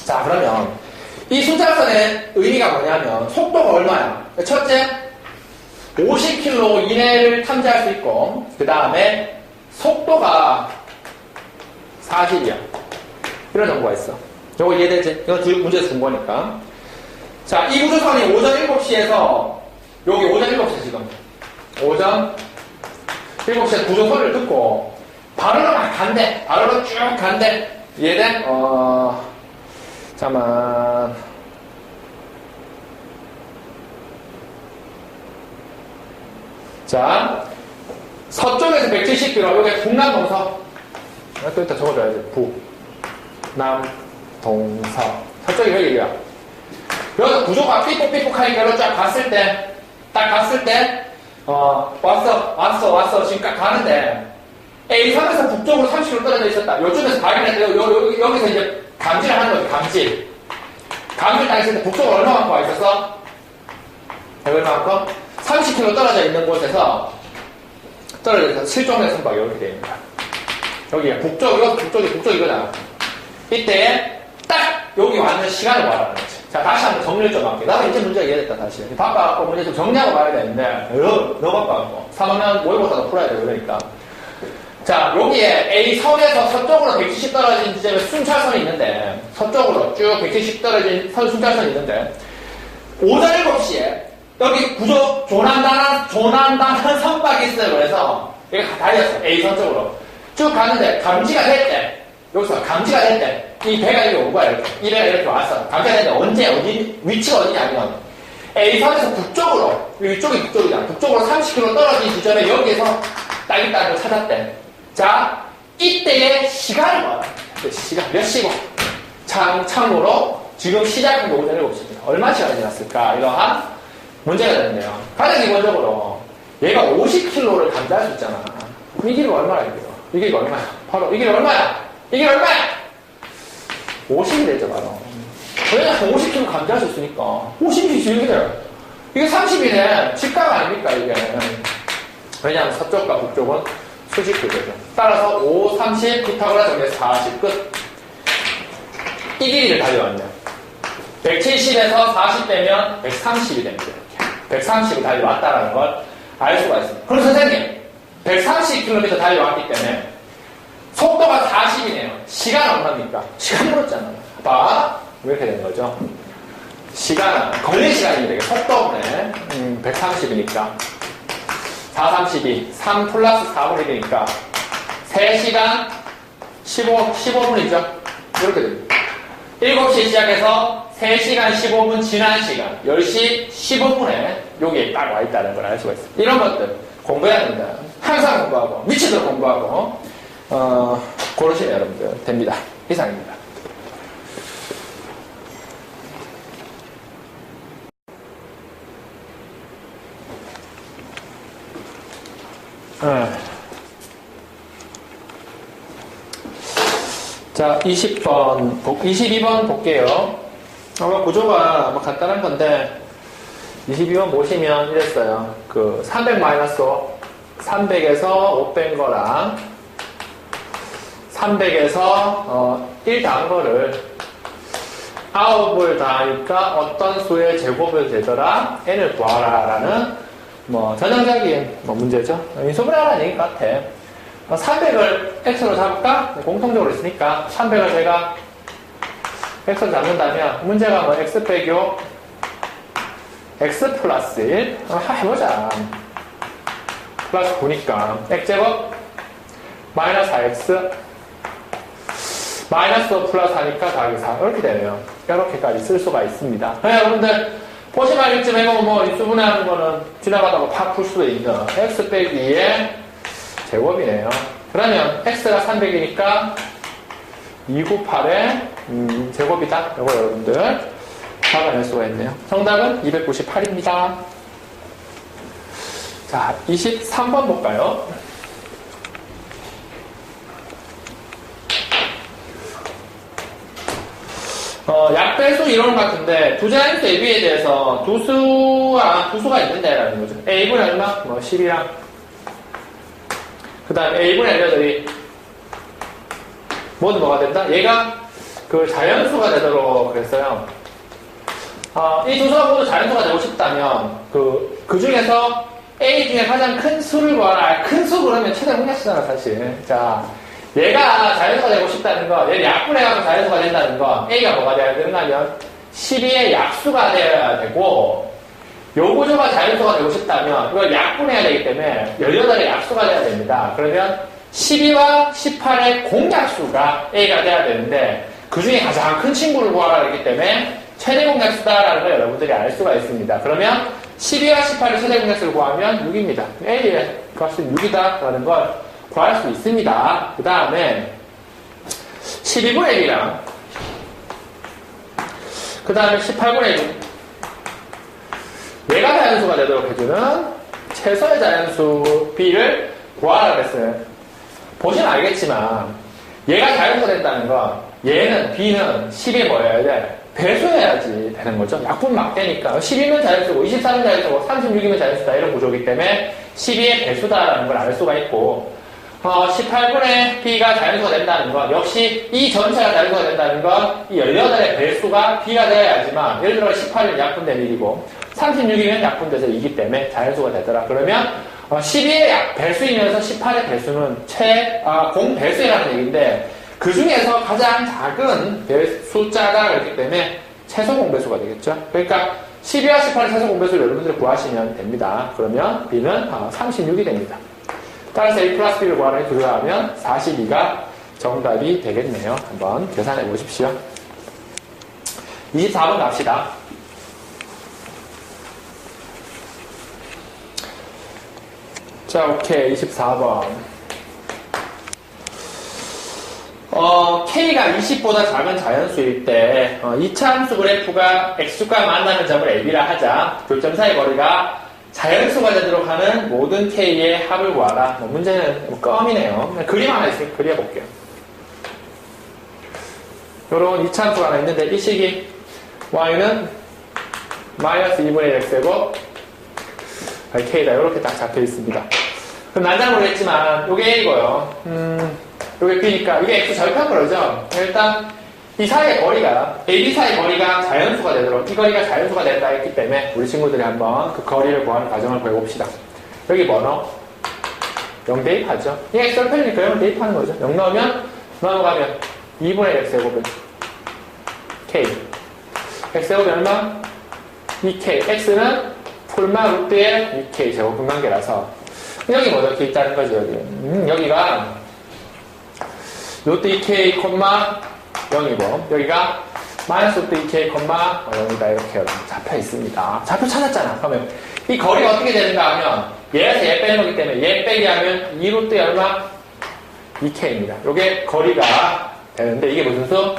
S1: 자, 그러면, 이 순찰선의 의미가 뭐냐면, 속도가 얼마야? 첫째, 50km 이내를 탐지할 수 있고, 그 다음에, 속도가 40이야. 이런 정보가 있어. 이거 이해되지? 이거 문제에서 준 거니까. 자, 이 구조선이 오전 7시에서, 여기 오전 7시 지금. 오전 7시에 구조선을 듣고, 바로로 막 간대. 바로로 쭉 간대. 이해돼? 잠깐만. 자, 서쪽에서 170km, 여기 북남동서. 또 이따 적어줘야지. 북남동서. 서쪽이 여기야. 여기서 구조가 삐폭삐폭하니까 여기로 쫙 갔을 때, 왔어. 지금 딱 가는데, A섬에서 북쪽으로 30km 떨어져 있었다. 요쪽에서 발견했다. 여기서 이제 감지를 하는 거지, 감지. 감지를 딱 있을 때 북쪽으로 얼마만큼 와 있었어? 얼마만큼? 30km 떨어져 있는 곳에서 떨어져 있어서 실종된 선박이 이렇게 되어 있는 거야. 여기가 북쪽 이거잖아. 이때 딱 여기 왔는 시간을 말하는 거지. 자, 다시 한번 정리를 좀 할게. 나도 이제 문제가 이해됐다, 다시. 바빠갖고 문제 좀 정리하고 봐야 되는데, 너무 바빠갖고. 3학년 모의고사도 풀어야 되고, 그러니까. 자, 여기에 A섬에서 서쪽으로 170 떨어진 지점에 순찰선이 있는데, 서쪽으로 쭉 170 떨어진 순찰선이 있는데, 오전 7시에, 여기 구조 조난당한 선박이 있어요. 그래서, 여기 달렸어. A섬 쪽으로. 쭉 가는데, 감지가 될 때, 여기서 감지가 될 때, 이 배가 이렇게 온 거야, 이렇게. 이 배가 이렇게 왔어. 감지가 됐는데, 위치가 어디냐면, A선에서 북쪽으로, 이쪽이 북쪽이잖아. 북쪽으로 30km 떨어진 지점에 여기에서 딱 있다는 걸 찾았대. 자, 이때의 시간을 봐라. 시간, 몇 시고. 참고로, 지금 시작한 게 오전 7시입니다. 얼마 시간이 지났을까? 이러한 문제가 되는데요. 가장 기본적으로, 얘가 50km를 감지할 수 있잖아. 그럼 이 길이 얼마나 이게요? 이 길이가 얼마야? 바로, 이 길이 얼마야? 50이 되죠, 바로. 왜냐면 50km 감지할 수 있으니까. 50이 이렇게 돼요. 이게 30이네. 직각 아닙니까, 이게. 왜냐면 서쪽과 북쪽은 수직교대죠. 따라서 5, 30, 피타고라 정리해서 40 끝. 이 길이를 달려왔네. 170에서 40 빼면 130이 됩니다. 130을 달려왔다는 걸 알 수가 있습니다. 그럼 선생님, 130km 달려왔기 때문에 속도가 40이네요. 시간 얼마입니까? 시간 물었잖아요. 봐. 이렇게 되는 거죠. 시간, 걸린 시간이 되게 속도분에 130이니까 4, 32, 3 플러스 4분의 1이니까 3시간 15분이죠. 이렇게 됩니다. 7시에 시작해서 3시간 15분 지난 시간 10시 15분에 여기에 딱 와 있다는 걸 알 수가 있어요. 이런 것들 공부해야 됩니다. 항상 공부하고 미치도록 공부하고 고르시면 여러분들 됩니다. 이상입니다. 자, 22번 볼게요. 아마 구조가 뭐 간단한 건데 22번 보시면 이랬어요. 그 300 마이너스 300에서 5 뺀 거랑 300에서 1 더한 거를 9을 더하니까 어떤 수의 제곱을 되더라 n을 구하라 라는 뭐 전형적인 뭐 문제죠. 인수분해하라는 얘기 같아. 300을 x로 잡을까? 공통적으로 있으니까 300을 제가 x로 잡는다면 문제가 뭐 x 빼기 5 x 플러스 1 해보자. 플러스 9니까 x제곱 마이너스 4x 마이너스 5 플러스 하니까 더하기 4 이렇게 되네요. 이렇게까지 쓸 수가 있습니다. 네, 여러분들 보시면 알겠지만 이거 뭐 인수분해하는 거는 지나가다가 팍 풀 수도 있는 x 빼기 2의 제곱이네요. 그러면 x가 300이니까 298의 제곱이다. 이거 여러분들 잡아낼 수가 있네요. 정답은 298입니다. 자, 23번 볼까요? 약배수 이론 같은데 두 자릿수 AB에 대해서 두 수가 있는데 라는 거죠. A분의 얼마? 뭐 10이랑 그 다음에 A분의 18이 모두 뭐가 된다? 얘가 그 자연수가 되도록 그랬어요. 이 두 수가 모두 자연수가 되고 싶다면 그 중에서 A 중에 가장 큰 수를 구하라. 큰 수 그러면 최대 공약수잖아 사실. 자, 얘가 자연수가 되고 싶다는 거, 얘를 약분해가지고 자연수가 된다는 거, A가 뭐가 돼야 되는가 하면 12의 약수가 되어야 되고, 요 구조가 자연수가 되고 싶다면 이걸 약분해야 되기 때문에 18의 약수가 돼야 됩니다. 그러면 12와 18의 공약수가 A가 돼야 되는데 그 중에 가장 큰 친구를 구하라 했기 때문에 최대 공약수다라는 걸 여러분들이 알 수가 있습니다. 그러면 12와 18의 최대 공약수를 구하면 6입니다. A의 값은 6이다라는 걸 구할 수 있습니다. 그 다음에 12분의 1이랑 그 다음에 18분의 1 얘가 자연수가 되도록 해주는 최소의 자연수 B를 구하라 그랬어요. 보시면 알겠지만 얘가 자연수가 된다는 건 얘는 B는 10이 뭐여야 돼? 배수해야지 되는 거죠. 약분 막대니까 12면 자연수고 24면 자연수고 36이면 자연수다 이런 구조이기 때문에 12의 배수다라는 걸 알 수가 있고 18분의 B가 자연수가 된다는 건 역시 이 전체가 자연수가 된다는 건 이 18의 배수가 B가 되어야지만 예를 들어 18은 약분된 1이고 36이면 약분돼서 2이기 때문에 자연수가 되더라. 그러면 12의 배수이면서 18의 배수는 공배수라는 얘기인데 그 중에서 가장 작은 숫자가 그렇기 때문에 최소 공배수가 되겠죠. 그러니까 12와 18의 최소 공배수를 여러분들이 구하시면 됩니다. 그러면 B는 36이 됩니다. 따라서 A 플러스 B를 구하는 들어가면 42가 정답이 되겠네요. 한번 계산해 보십시오. 24번 갑시다. 자, 오케이. 24번. K가 20보다 작은 자연수일 때, 2차 함수 그래프가 X축과 만나는 점을 AB라 하자. 교점 사이 거리가 자연수가 되도록 하는 모든 K의 합을 구하라. 문제는 껌이네요. 그림 하나 있으니까 그려볼게요. 요런 2차 함수가 하나 있는데, 이 식이 Y는 마이너스 2분의 1 X고, K다. 이렇게 딱 잡혀 있습니다. 그럼 난 잘 모르겠지만, 요게 A고요. 요게 B니까, 이게 X 절편 거리죠? 일단, 이 사이의 거리가, AB 사이의 거리가 자연수가 되도록, 이 거리가 자연수가 된다 했기 때문에, 우리 친구들이 한번 그 거리를 구하는 과정을 보여봅시다. 여기 뭐 넣어? 0 대입하죠? 이 X 절편이니까 0을 대입하는 거죠. 0 넣으면, 넘어가면, 2분의 X제곱은 K. X제곱이 얼마? 2K. X는 폴마 루트의 2K 제곱 분관계라서, 여기 뭐 적혀 있다는 거죠, 여기. 여기가, 루트 2K, 0이고, 여기가 마이너스 루트 2K, 0이다. 이렇게 잡혀 있습니다. 잡혀 찾았잖아. 그러면 이 거리가 어떻게 되는가 하면, 얘에서 얘 빼는 거기 때문에 얘 빼기 하면 2루트의 얼마? 2K입니다. 요게 거리가 되는데, 이게 무슨 수?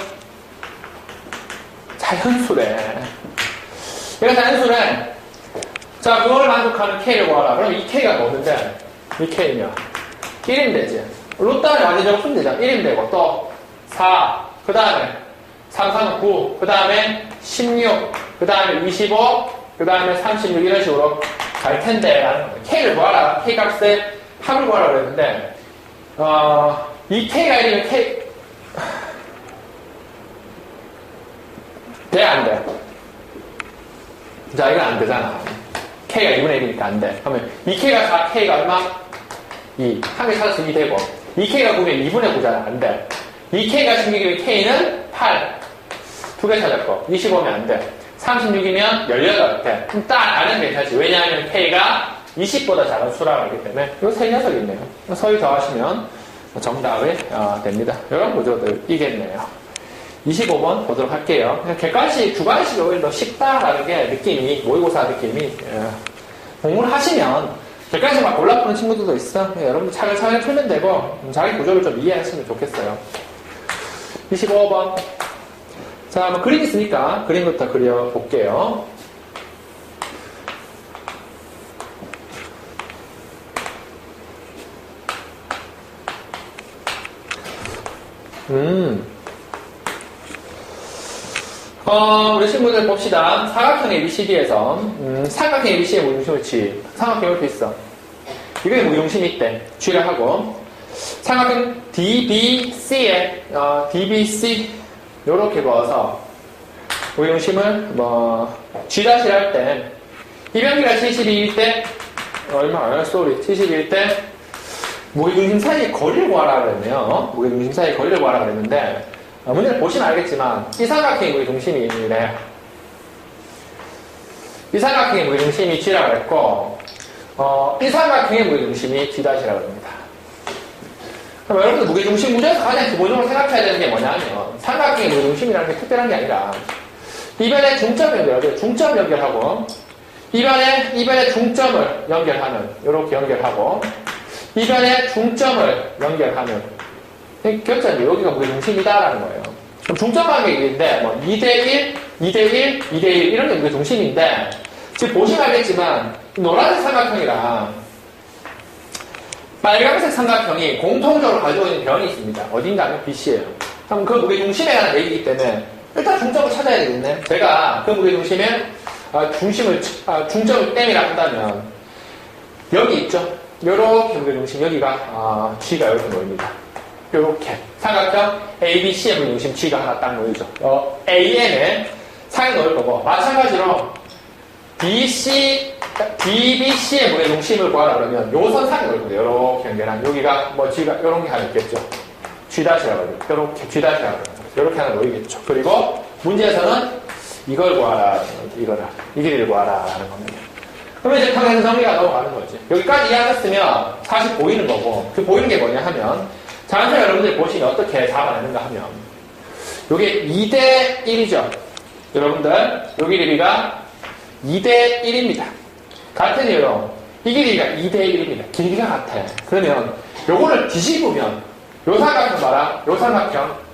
S1: 자연수래. 얘가 자연수래. 자, 그걸 만족하는 K를 구하라. 그럼 이 K가 뭐는데? 이 K면 1이면 되지. 루트 안에 완전 적으면 되잖아. 1이면 되고, 또 4. 그 다음에 3, 3, 9, 그 다음에 16, 그 다음에 25, 그 다음에 36 이런 식으로 갈 텐데 K를 구하라. K 값의 합을 구하라 그랬는데 이 K가 1이면 K 돼? 안 돼? 자, 이건 안 되잖아. K가 2분의 1이니까 안 돼. 그러면 2K가 4, K가 얼마? 2. 한 개 찾았으면 2 되고 2K가 9면 2분의 9잖아. 안 돼. 2K가 16이면 K는 8. 두 개 찾았고 25면 안 돼. 36이면 18대. 그럼 딱 안은 괜찮지. 왜냐하면 K가 20보다 작은 수라고 하기 때문에 이 세 녀석이 있네요. 서희 더하시면 정답이 됩니다. 이런 구조들이겠네요. 25번 보도록 할게요. 객관식, 주관식 오히려 더 쉽다라는 게 느낌이, 모의고사 느낌이, 공부를 하시면 객관식 막 골라 푸는 친구들도 있어. 여러분 차근차근 풀면 되고, 자기 구조를 좀 이해하시면 좋겠어요. 25번. 자, 뭐 그림 있으니까 그림부터 그려볼게요. 우리 친구들 봅시다. 사각형 ABCD에서 삼각형 ABC의 무중심을 G. 삼각형 이렇게 있어. 이거에 무중심이 있대. G를 하고 삼각형 DBC에 DBC 요렇게 그어서 무중심을 G' 할 때 이변기가 72일 때 얼마? 72일 때 무게중심 사이의 거리를 구하라 그랬네요. 무게중심 사이의 거리를 구하라 그랬는데 문제를 보시면 알겠지만 이 삼각형의 무게중심이래. 이 삼각형의 무게중심이 G라고 했고 이 삼각형의 무게중심이 G''라고 합니다. 그럼 여러분들 무게중심 구조에서 가장 기본적으로 생각해야 되는 게 뭐냐면 삼각형의 무게중심이라는 게 특별한 게 아니라 이변에 중점 연결하죠. 중점 연결하고 이변에 중점을 연결하는 이렇게 연결하고 이변에 중점을 연결하면 결정이 여기가 무게중심이다라는 거예요. 그럼 중점 관계인데 2대1, 2대1, 2대1 이런 게 무게중심인데 지금 보시면 알겠지만 노란색 삼각형이랑 빨간색 삼각형이 공통적으로 가지고 있는 변이 있습니다. 어딘가 하면 BC예요. 그럼 그 무게중심에 관한 얘기이기 때문에 일단 중점을 찾아야 되겠네. 제가 그 무게중심에 중점을 땜이라 한다면 여기 있죠. 요렇게 무게중심 여기가 G가 이렇게 놓입니다. 요렇게 삼각형 ABC의 무게중심 G가 하나 딱 놓이죠. AN에 상에 놓을 거고 마찬가지로 DBC의 무게중심을 구하라 그러면 요 선상에 놓을 거예요. 요렇게 연결한 여기가 G가 요런 게 하나 있겠죠. G'라고 해요. 요렇게 G'라고 해요. 요렇게 하나 놓이겠죠. 그리고 문제에서는 이걸 구하라, 이거라, 이 길이를 구하라 하는 겁니다. 그러면 이제 평행 정리가 넘어가는 거지. 여기까지 이해하셨으면 사실 보이는 거고 그 보이는 게 뭐냐 하면 자연스레 여러분들이 보시면 어떻게 잡아내는가 하면 요게 2대1이죠. 여러분들 요 길이가 2대1입니다. 같은 이유로 이 길이가 2대1입니다. 길이가 같아. 그러면 요거를 뒤집으면 요 삼각형 봐라. 요 삼각형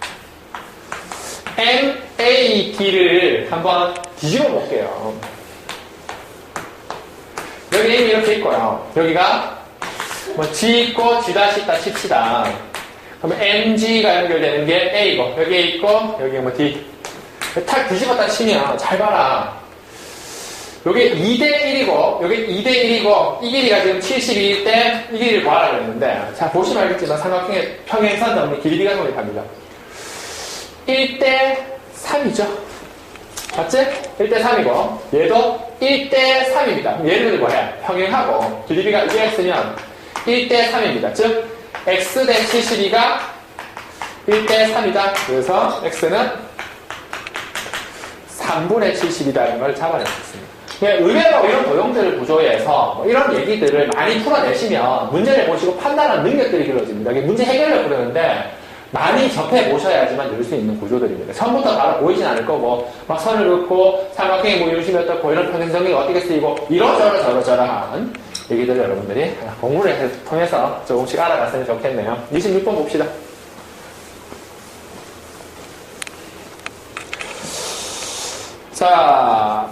S1: MAD를 한번 뒤집어 볼게요. 여기 M이 이렇게 있고요. 여기가 G 있고 G' 있다 칩시다. 그러면 MG가 연결되는 게 A고 여기 A 있고 여기 D. 탁 뒤집었다 치면 잘 봐라. 여기 2대1이고 여기 2대1이고 이 길이가 지금 72일 때 이 길이를 구하라 그랬는데 자 보시면 알겠지만 삼각형의 평행선 정리 길이가 성립합니다. 1대3이죠. 맞지? 1대3이고 얘도 1대3입니다. 얘를 들고 해. 평행하고 길이가 2x면 1대3입니다. 즉 x 대 72가 1대3이다. 그래서 x는 3분의 70이다는 걸 잡아낼 수 있습니다. 의외로 이런 도형들 구조에서 이런 얘기들을 많이 풀어내시면 문제를 보시고 판단하는 능력들이 길어집니다. 문제 해결을 부르는데 많이 접해보셔야지만 늘 수 있는 구조들입니다. 처음부터 바로 보이진 않을 거고 막 선을 긋고 삼각형의 무중심이 어떻고 이런 평행정리가 어떻게 쓰이고 이러저러저러저러한 얘기들을 여러분들이 공부를 통해서 조금씩 알아갔으면 좋겠네요. 26번 봅시다. 자,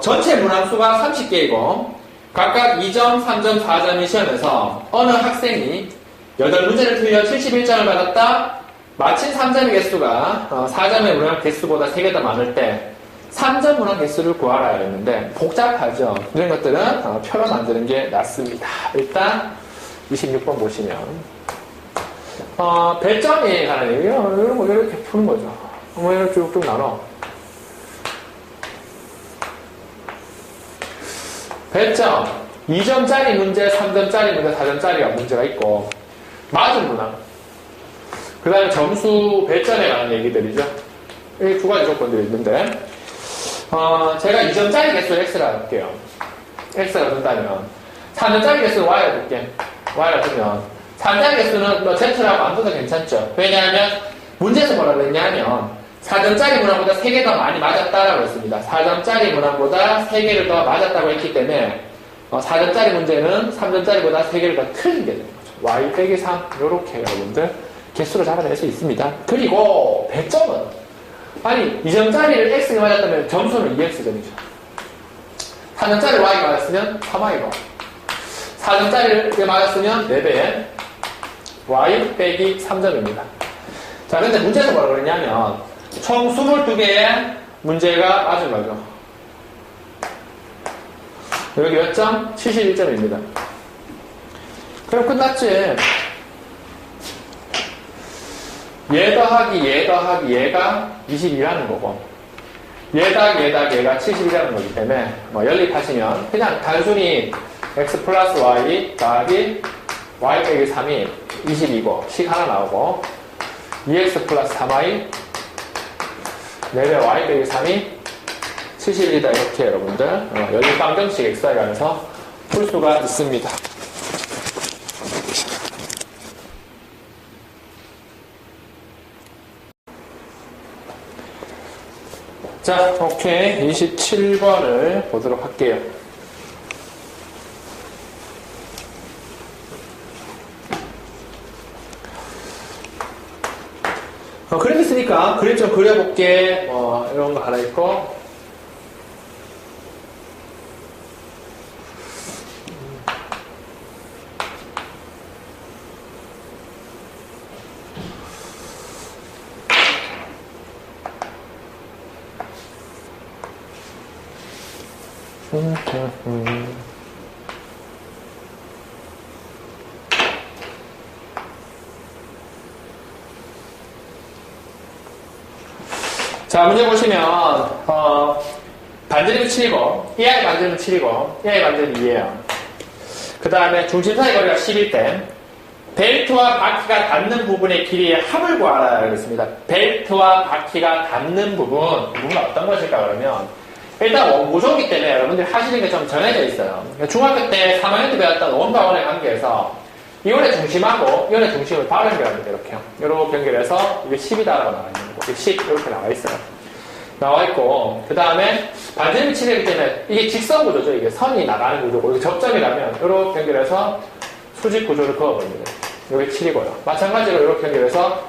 S1: 전체 문항수가 30개이고 각각 2점, 3점, 4점인 시험에서 어느 학생이 8문제를 틀려 71점을 받았다, 마친 3점의 개수가 4점의 문항 개수보다 3개 더 많을 때 3점 문항 개수를 구하라 했는데 복잡하죠. 이런 것들은 표로 만드는 게 낫습니다. 일단 26번 보시면 배점에 관한 얘기예요. 이런 거 이렇게 푸는 거죠. 이렇게 쭉쭉 나눠. 배점 2점짜리 문제, 3점짜리 문제, 4점짜리가 문제가 있고 맞은 문항. 그 다음에 점수 배점에 관한 얘기들이죠. 이 두 가지 조건들이 있는데 제가 2점짜리 개수를 X라 할게요. X가 된다면 3점짜리 개수를 Y라 줄게. Y라 두면 3점짜리 개수는 뭐 Z라고 안 둬도 괜찮죠. 왜냐하면 문제에서 뭐라고 했냐면 4점짜리 문항보다 3개 더 많이 맞았다라고 했습니다. 4점짜리 문항보다 3개를 더 맞았다고 했기 때문에 4점짜리 문제는 3점짜리보다 3개를 더 틀린 게 되는 거죠. Y 빼기 3 이렇게 여러분들 개수를 잡아낼 수 있습니다. 그리고 배점은 아니 2점짜리를 X가 맞았다면 점수는 2X점이죠. 3점짜리 Y가 맞았으면 3Y고 4점짜리를 맞았으면 4배 Y 빼기 3점입니다. 자, 근데 문제에서 뭐라고 그랬냐면 총 22개의 문제가 맞은 거죠. 여기 몇 점? 71점입니다. 그럼 끝났지. 얘 더하기 얘 더하기 얘가 22라는 거고 얘 더하기 얘 더하기 얘가 71이라는 거기 때문에 연립하시면 그냥 단순히 x 플러스 y 더하기 y 빼기 3이 22고 식 하나 나오고 2x 플러스 3y 4배 y 빼기 3이 71이다 이렇게 여러분들 연립 방정식 xy 가면서 풀 수가 있습니다. 자, 오케이. 27번을 보도록 할게요. 그림 있으니까 그림 좀 그려볼게. 이런 거 하나 있고. 자, 문제 보시면 반지름이 7이고 EI 반지름은 7이고 EI 반지름은 2예요. 그 다음에 중심 사이 거리가 11대 벨트와 바퀴가 닿는 부분의 길이의 합을 구하라 그랬습니다. 벨트와 바퀴가 닿는 부분은 어떤 것일까 그러면 일단 원구조이기 때문에 여러분들이 하시는 게 좀 정해져 있어요. 중학교 때 3학년 때 배웠던 원과 원의 관계에서 이 원의 중심하고 이 원의 중심을 바로 연결합니다. 이렇게요. 이렇게 연결해서 이게 10이다라고 나와 있는 거고 10 이렇게 나와 있어요. 나와 있고 그 다음에 반지름이 7이기 때문에 이게 직선 구조죠. 이게 선이 나가는 구조고 이게 접점이라면 이렇게 연결해서 수직 구조를 그어버립니다. 이게 7이고요. 마찬가지로 이렇게 연결해서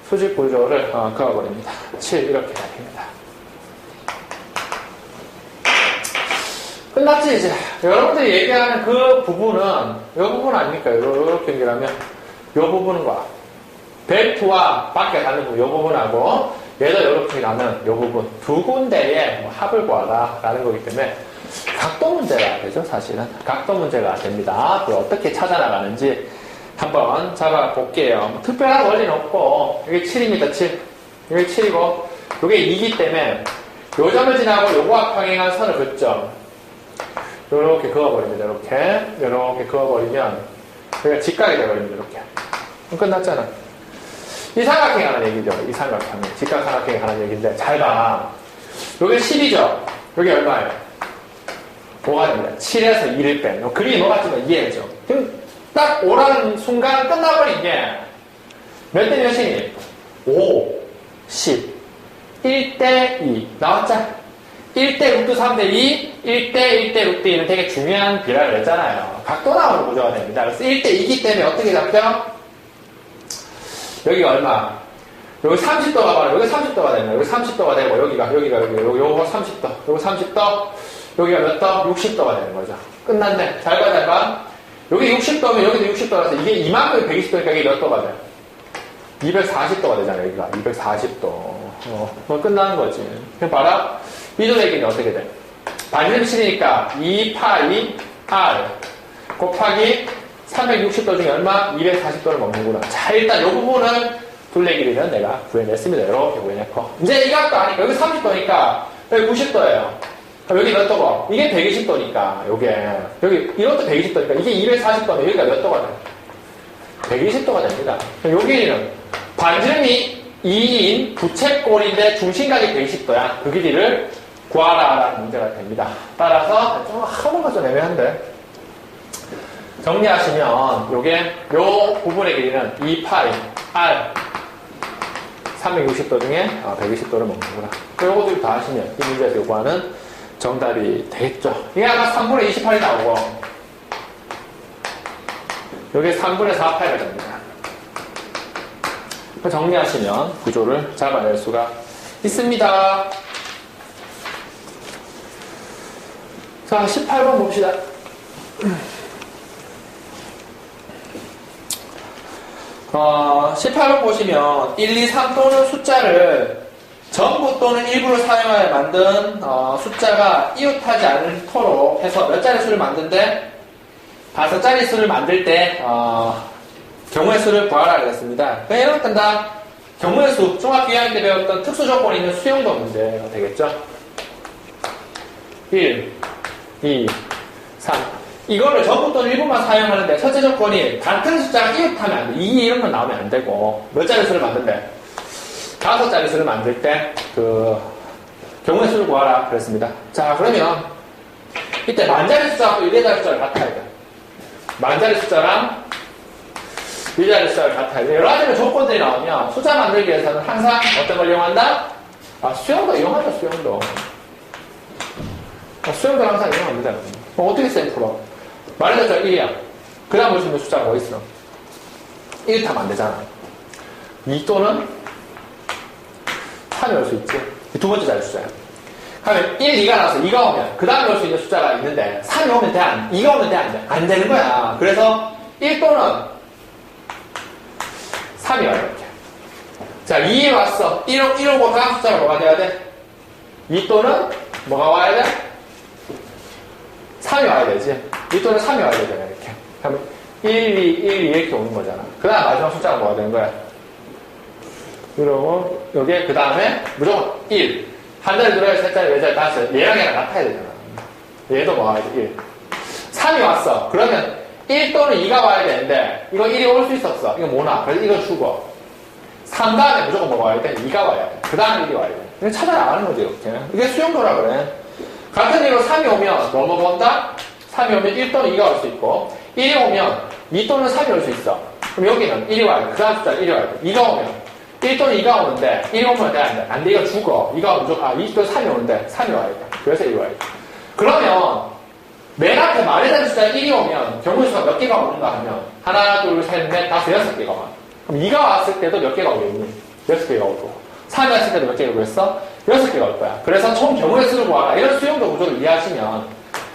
S1: 수직 구조를 그어버립니다. 7 이렇게 됩니다. 끝났지 이제. 여러분들이 얘기하는 그 부분은 이 부분 아닙니까? 이렇게 연결하면 이 부분과 벨트와 바퀴가 닿는 부분 이 부분하고 얘도 이렇게 가는 이 부분 두 군데의 합을 구하라 라는 거기 때문에 각도 문제가 되죠. 사실은 각도 문제가 됩니다. 그걸 어떻게 찾아나가는지 한번 잡아볼게요. 특별한 원리는 없고 이게 7입니다. 7 이게 7이고 이게 2이기 때문에 요 점을 지나고 요거와 평행한 선을 긋죠. 요렇게 그어버립니다. 이렇게 그어버리면 여기가 직각이 되어버립니다. 이렇게. 그럼 끝났잖아. 이 삼각형에 관한 얘기죠. 이 삼각형. 직각 삼각형에 관한 얘기인데 잘 봐. 요게 10이죠. 여기 얼마예요? 5가 됩니다. 7에서 2를 뺀. 그림이 뭐 같지만 이해해죠. 그럼 딱 5라는 순간 끝나버린 게 몇 대 몇이니? 5, 10, 1대 2. 나왔죠? 1대 루트 3대 2, 1대 루트 2는 되게 중요한 비례를 했잖아요. 각도 나오는 구조가 됩니다. 그래서 1대 2기 때문에 어떻게 잡혀? 여기가 얼마? 여기 30도가 말이야. 여기 30도가 되는 거야. 여기 30도가 되고, 여기가, 요거 30도, 요거 30도, 여기가 몇 도? 60도가 되는 거죠. 끝났네. 잘 봐. 여기 60도면 여기도 60도라서 이게 이만큼이 120도니까 이게 몇 도가 돼? 240도가 되잖아, 여기가. 240도. 그거 끝나는 거지. 그럼 봐라. 미도의 길이 어떻게 돼? 반지름 실이니까 2파이 R 곱하기 360도 중에 얼마? 240도를 먹는구나. 자, 일단 이 부분을 둘레 길이는 내가 구해냈습니다. 이렇게 구해냈고. 이제 이 각도 아니까, 여기 30도니까, 여기 90도예요. 여기 몇 도고? 이게 120도니까, 여기, 이것도 120도니까, 이게 240도면 여기가 몇 도가 돼? 120도가 됩니다. 요 길이는 반지름이 2인 부채꼴인데 중심각이 120도야. 그 길이를 구하라라는 문제가 됩니다. 따라서 좀 하나가 좀 애매한데 정리하시면 요 부분의 길이는 2파이 R 360도 중에 120도를 먹는구나. 요거들 다 하시면 이 문제에서 요구하는 정답이 되겠죠. 이게 아까 3분의 28이 나오고 요게 3분의 4파이가 됩니다. 정리하시면 구조를 잡아낼 수가 있습니다. 자, 18번 봅시다. 18번 보시면 1, 2, 3 또는 숫자를 전부 또는 일부를 사용하여 만든 숫자가 이웃하지 않도록 해서 몇 자리 수를 만든데 5자리 수를 만들 때 경우의 수를 구하라 그랬습니다. 이런 건 다 경우의 수, 중학교 2학년 때 배웠던 특수 조건이 있는 수용도 문제가 되겠죠. 1, 2, 3 이거를 전부 또는 일부만 사용하는데 첫째 조건이 같은 숫자가 이웃하면 안 돼. 2 이런 건 나오면 안 되고 몇 자리 수를 만든대? 5자리 수를 만들 때 그 경우의 수를 구하라 그랬습니다. 자, 그러면 이때 만자리 숫자하고 일자리 숫자를 같아야 돼. 만자리 숫자랑 일자리 숫자를 같아야 돼. 여러 가지 조건들이 나오면 숫자 만들기 위해서는 항상 어떤 걸 이용한다? 수용도 이용하죠, 수용도. 수용도 항상 이용합니다. 어떻게 쌤 풀어? 말해줬죠, 1이야. 그 다음 볼 수 있는 숫자가 뭐 있어? 1 타면 안 되잖아. 2 또는 3이 올 수 있지. 두 번째 자리 숫자야. 그러면 1, 2가 나와서 2가 오면 그 다음에 올 수 있는 숫자가 있는데 3이 오면 돼? 2가 오면 돼? 안 돼? 안 되는 거야. 그래서 1 또는 3이 와요, 이렇게. 자, 2에 왔어. 1 오고 다음 숫자가 뭐가 돼야 돼? 2 또는 뭐가 와야 돼? 3이 와야 되지. 2 또는 3이 와야 되잖아, 이렇게. 그러면 1, 2, 1, 2 이렇게 오는 거잖아. 그 다음 마지막 숫자가 뭐가 되는 거야? 그러고, 여기에 그 다음에 무조건 1. 한 자리, 두 자리, 세 자리, 네 자리, 다섯 자리. 얘랑 얘랑 같아야 되잖아. 얘도 뭐 와야 돼? 1. 3이 왔어. 그러면 1 또는 2가 와야 되는데, 이거 1이 올 수 있었어. 이거 뭐나? 그래서 이거 주고. 3 다음에 무조건 뭐가 와야 돼? 2가 와야 돼. 그 다음에 1이 와야 돼. 이거 찾아나가는 거지, 이렇게. 이게 수용도라 그래. 같은 일로 3이 오면 뭐뭐 본다? 3이 오면 1 또는 2가 올 수 있고 1이 오면 2 또는 3이 올 수 있어. 그럼 여기는 1이 와야 돼. 그 다음 숫자 1이 와야 돼. 2가 오면 1 또는 2가 오는데 1이 오면 돼? 안 돼? 안 돼. 이거 죽어. 2가 무조건 2 또는 3이 오는데 3이 와야 돼. 그래서 1이 와야 돼. 그러면 맨 앞에 말해자는 숫자 1이 오면 경우의 수가 몇 개가 오는가 하면 하나, 둘, 셋, 넷, 다섯, 6개가 와. 그럼 2가 왔을 때도 몇 개가 오겠니? 6개가 오고 3이 왔을 때도 몇 개가 오겠어? 6개가 올 거야. 그래서 총 경우의 수를 구하라. 이런 수용도 구조를 이해하시면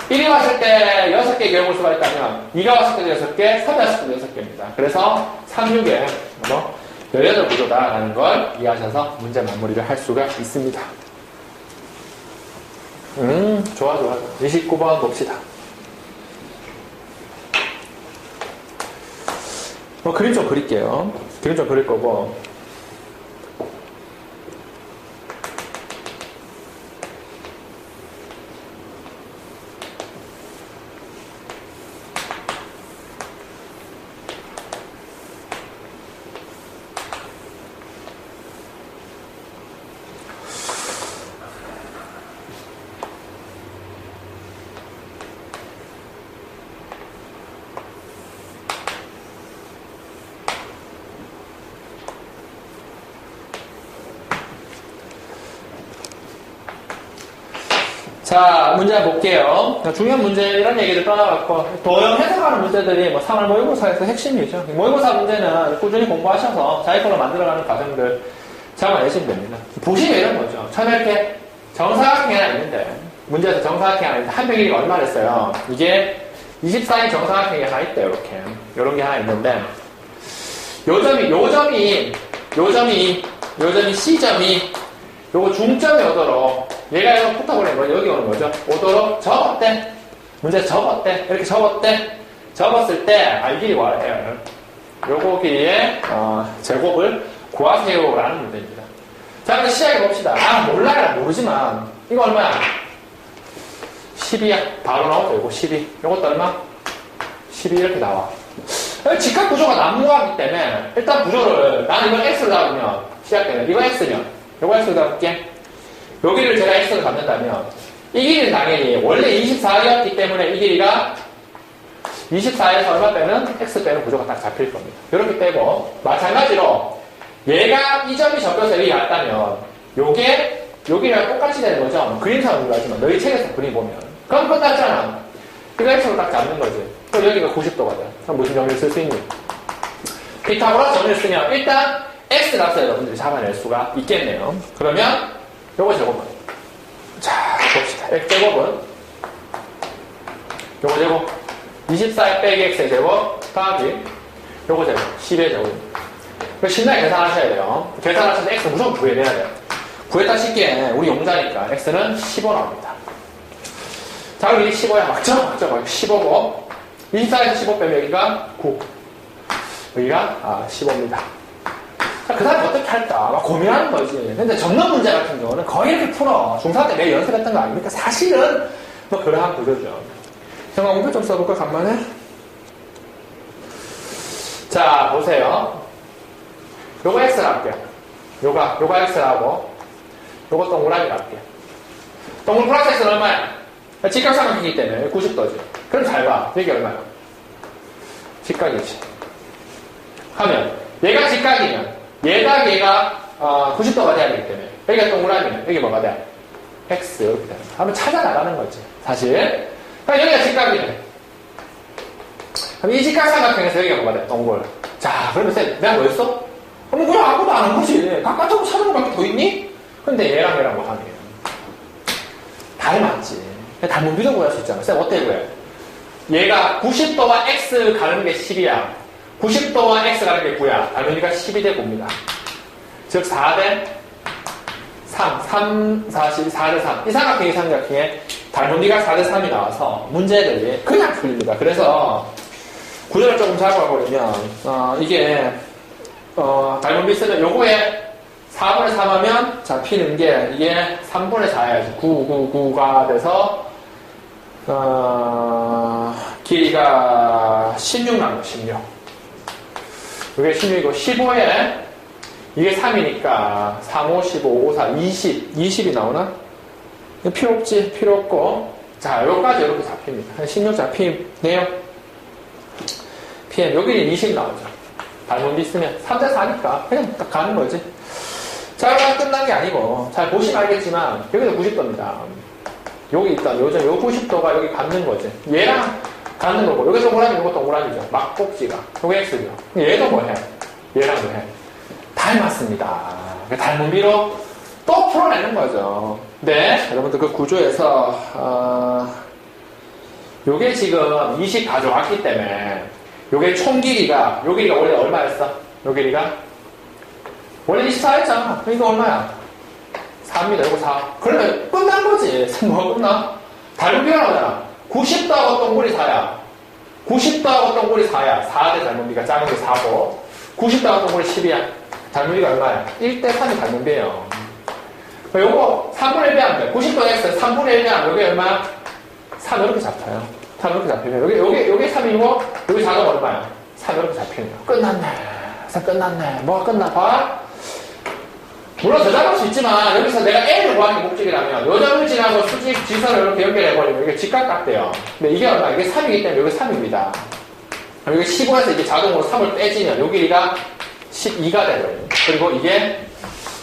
S1: 1이 왔을 때 6개의 경우의 수가 있다면 2가 왔을 때도 6개, 3이 왔을 때도 6개입니다. 그래서 3, 6에 18 구조다라는 걸 이해하셔서 문제 마무리를 할 수가 있습니다. 좋아. 29번 봅시다. 그림 좀 그릴게요. 그림 좀 그릴 거고. 자, 문제 한번 볼게요. 중요한 문제, 이런 얘기를 떠나갖고, 도형 해석하는 문제들이 3월 모의고사에서 핵심이죠. 모의고사 문제는 꾸준히 공부하셔서 자기 걸로 만들어가는 과정들 잡아내시면 됩니다. 보시면 이런 거죠. 처음에 이렇게 정사각형이 하나 있는데, 문제에서 정사각형이 하나 있는데, 한 표 길이가 얼마나 됐어요? 이게 24인 정사각형이 하나 있대요, 이렇게. 이런 게 하나 있는데, 요점이 C점이 요거 중점이 오도록 얘가 이거 붙어버린 거 여기 오는 거죠. 오도록 접었대. 문제 접었대. 이렇게 접었대. 접었을 때 이 길이 뭐예요? 요거 길이의 제곱을 구하세요라는 문제입니다. 자, 그럼 시작해 봅시다. 몰라요. 모르지만 이거 얼마야? 12야. 바로 나오죠. 이거 12. 요것도 얼마? 12 이렇게 나와. 직각 구조가 난무하기 때문에 일단 구조를 나는 이걸 X로 잡으면 시작되면 이거 X면 이거 X로 잡을게. 여기를 제가 X로 잡는다면 이 길이는 당연히 원래 24였기 때문에 이 길이가 24에서 얼마 빼는 X 빼는 구조가 딱 잡힐 겁니다. 이렇게 빼고 마찬가지로 얘가 이 점이 접혀서 여기 갔다면 요게 여기랑 똑같이 되는 거죠. 그림상으로 하지만 너희 책에서 그림 보면 그럼 끝났잖아. 이거 X로 딱 잡는 거지. 그럼 여기가 90도가 돼. 그럼 무슨 정리를 쓸 수 있니? 피타고라스 정리를 쓰면 일단 X 값을 여러분들이 잡아낼 수가 있겠네요. 그러면 요거 제곱은 자 봅시다. X제곱은 요거 제곱 24 빼기 X의 제곱 더하기 요거 제곱 10의 제곱입니다. 신나게 계산하셔야 돼요. 계산하셔서 X 무조건 구해내야 돼요. 구했다 쉽게 우리 용자니까 X는 15 나옵니다. 자, 여기 15야. 맞죠? 15고 24에서 15 빼면 여기가 9. 여기가 15입니다. 자, 그 다음에 어떻게 할까? 막 고민하는 거지. 근데 접는 문제 같은 경우는 거의 이렇게 풀어. 중3 때 매일 연습했던 거 아닙니까? 사실은 뭐 그러한 구조죠. 형아, 공표 좀 써볼까? 간만에. 자, 보세요. 요거 X를 할게요. 요거 X를 하고 요거 동그라미 할게요. 동글 플러스 X는 얼마야? 직각삼각형이기 때문에 90도지. 그럼 잘 봐. 여기 얼마야? 직각이지. 하면 얘가 직각이면 얘가 90도가 돼야 되기 때문에 여기가 동그라미면 여기 뭐가 돼? X 이렇게 되는 거. 한번 찾아 나가는 거지. 사실. 그럼 여기가 직각이네. 그럼 이 직각삼각형에서 여기가 뭐가 돼? 동글. 자, 그러면 내가 뭐 했어? 그럼 그냥 아무것도 안 한 거지. 각각적으로 찾는 것밖에 더 있니? 근데 얘랑 뭐 하네. 닮았지. 닮은 비도 구할 수 있잖아. 쌤, 어때, 그래? 얘가 90도와 X 가는 게 10이야. 90도와 X 가는 게 9야. 닮은 비가 12 대 9입니다. 즉, 4대 3. 4대 3. 이 삼각형의 닮은 비가 4대 3이 나와서 문제들이 그냥 풀립니다. 그래서 구조를 조금 잡아버리면, 이게, 닮은 비 쓰면 요거에 4분의 3 하면 잡히는 게 이게 3분의 4야지. 9가 돼서 길이가 16 나와요. 16. 이게 16이고 15에 이게 3이니까 3, 5, 15, 5, 4, 20이 나오나? 필요 없지. 필요 없고 자, 여기까지 이렇게 잡힙니다. 한 16 잡히네요. PM 여기는 20 나오죠. 닮은 비 쓰면 3대 4니까 그냥 딱 가는 거지. 자, 그럼 끝난 게 아니고 잘 보시면 알겠지만 여기도 90도입니다. 여기 일단 요 90도가 여기 갖는 거지. 얘랑 갖는 거고 여기 동그라미 이거 동그라미죠. 막꼭지가 요게 X죠. 얘도 뭐해? 얘랑도 해. 닮았습니다. 닮은 비로 또 풀어내는 거죠. 네, 여러분들 그 구조에서 요게 지금 20 가져왔기 때문에 요게 총 길이가 요 길이가 원래 얼마였어? 요 길이가 원래 24였잖아. 이거 얼마야? 4입니다. 이거 4. 그러면 끝난 거지. 뭐가 끝나? 닮은 비가 나오잖아. 90도하고 동굴이 4야. 90도하고 동굴이 4야. 4대 닮은 비가 작은 게 4고 90도하고 동굴이 10이야. 닮은 비가 얼마야? 1대 3이 닮은 비예요. 요거 3분의 1 빼면 돼. 90도 X 3분의 1 빼면 여기 얼마야? 3 이렇게 잡혀요. 3 이렇게 잡히면 여기 3이고 여기 4가 얼마야? 3 이렇게 잡히는 거야. 끝났네. 끝났네. 뭐가 끝나? 봐. 물론 더 잡을 수 있지만 여기서 내가 A를 구하는 게 목적이라면 요 점을 지나고 수직 지선을 이렇게 연결해버리면 이게 직각 같대요. 근데 이게 얼마? 이게 3이기 때문에 여기 3입니다. 여기 15에서 이게 자동으로 3을 빼지면 요 길이가 12가 돼버려요. 그리고 이게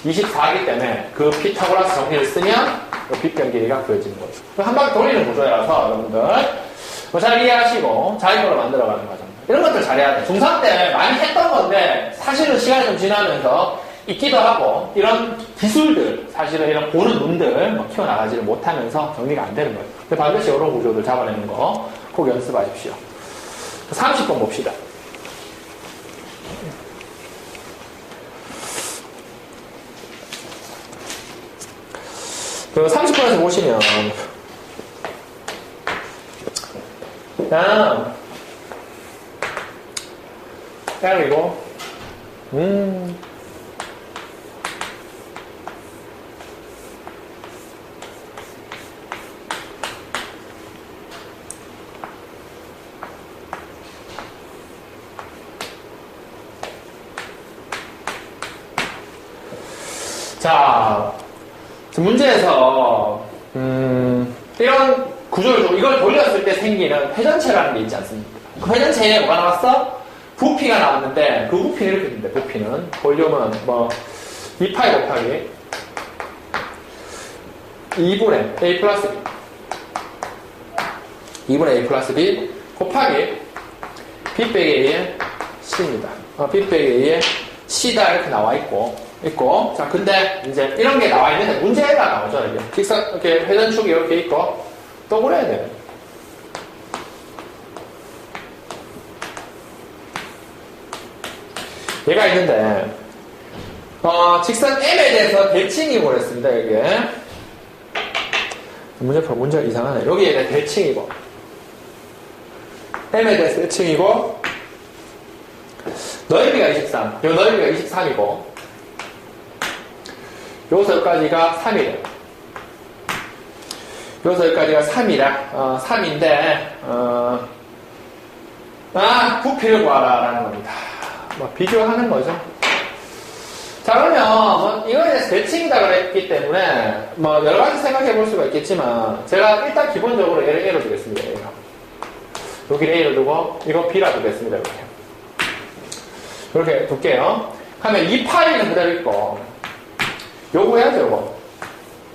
S1: 24이기 때문에 그 피타고라스 정리를 쓰면 빗변 길이가 구해지는 거죠. 한 바퀴 돌리는 구조라서 여러분들 뭐 잘 이해하시고 자기 걸로 만들어가는 과정. 이런 것들 잘해야 돼. 중3 때 많이 했던 건데 사실은 시간이 좀 지나면서 있기도 하고 이런 기술들 사실은 이런 보는 눈들 뭐 키워나가지를 못하면서 정리가 안 되는 거예요. 근데 반드시 이런 구조들 잡아내는 거 꼭 연습하십시오. 30번 봅시다. 그 30번에서 보시면, 그냥, L이고, 자, 문제에서, 이런 구조를 좀, 이걸 돌렸을 때 생기는 회전체라는 게 있지 않습니까? 그 회전체에 뭐가 나왔어? 부피가 나왔는데, 그 부피는 이렇게 된대, 부피는. 볼륨은, 2파이 곱하기 2분의 A 플러스 B. 2분의 A 플러스 B 곱하기 B 빼기 A의 C입니다. B 빼기 A의 C다, 이렇게 나와 있고. 자, 근데, 이제, 이런 게 나와 있는데, 문제가 나오죠, 이게. 직선, 이렇게 회전축이 이렇게 있고, 또 그래야 돼요. 얘가 있는데, 직선 M에 대해서 대칭이 보냈습니다, 여기에. 문제가 이상하네. 여기에 대칭이고, M에 대해서 대칭이고, 넓이가 23, 요 넓이가 23이고, 여기서 여기까지가 3이래. 여기서 여기까지가 3이라. 3인데, 부피를 구하라, 라는 겁니다. 비교하는 거죠. 자, 그러면, 이거에 대해서 대칭이다 그랬기 때문에, 여러 가지 생각해 볼 수가 있겠지만, 제가 일단 기본적으로 얘를 A로 두겠습니다. 여기를 A로 두고, 이거 B라 두겠습니다. 이렇게 둘게요. 하면 2파이는 그대로 있고, 요거 해야죠, 요거.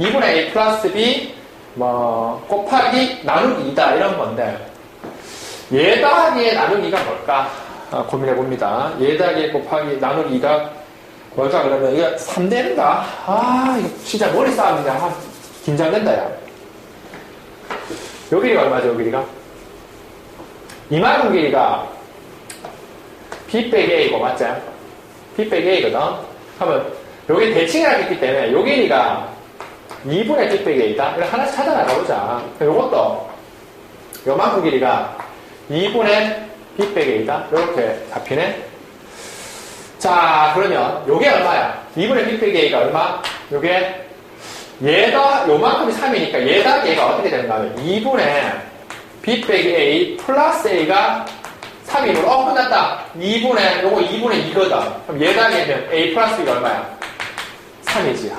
S1: 2분의 A 플러스 B, 곱하기 나누기 2다, 이런 건데, 얘 더하기에 나누기가 뭘까? 고민해봅니다. 얘 더하기 곱하기 나누기가 뭘까? 그러면, 이거 3대인가? 이거 진짜 머리 싸움이냐? 긴장된다, 야. 요 길이가 얼마죠, 요 길이가? 이만큼 길이가 B 빼기 A고, 맞지? B 빼기 A거든? 하면, 요게 대칭이라고 했기 때문에 요 길이가 2분의 B 빼기 A다. 이걸 하나씩 찾아 나가보자. 요것도 요만큼 길이가 2분의 B 빼기 A다. 요렇게 잡히네. 자, 그러면 요게 얼마야? 2분의 B 빼기 A가 얼마? 요게 얘가 요만큼이 3이니까 얘다 얘가 어떻게 되는가 하면 2분의 B 빼기 A 플러스 A가 3이므로 끝났다. 2분의 요거 2분의 2거든. 그럼 얘다 얘면 A 플러스 B가 얼마야? 3이지.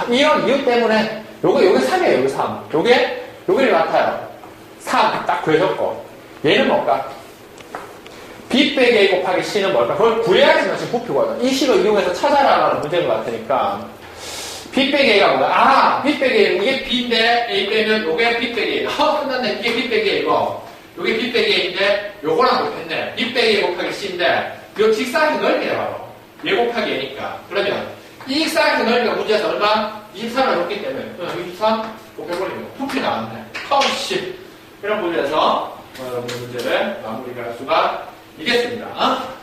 S1: 이런 이유 때문에, 요게 3이에요, 요게 3. 요게 같아요. 3, 딱 구해줬고. 얘는 뭘까? B 빼기 A 곱하기 C는 뭘까? 그걸 구해야지만 지금 부피거든. 이 식을 이용해서 찾아라라는 문제인 것 같으니까. B 빼기 A가 뭐야? B 빼기 A, 이게 B인데, A 빼면 요게 B 빼기 A. 끝났네. 이게 B 빼기 A고, 요게 B 빼기 A인데, 요거랑 못했네. B 빼기 A 곱하기 C인데, 요 직사각의 넓이래, 바로. 얘 곱하기 A니까. 그러면, 이 직사각의 넓이가 문제에서 얼마? 23을 줬기 때문에 23 곱해버리면 부피 나왔네. 씨. 이런 문제에서 문제를 마무리를 할 수가 있겠습니다.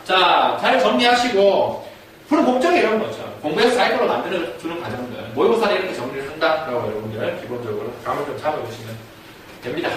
S1: 자, 잘 정리하시고 푸는 목적이 이런 거죠. 공부해서 사이클로 만들어주는 과정들 모의고사는 이렇게 정리를 한다라고 여러분들 기본적으로 감을 좀 잡아주시면 됩니다.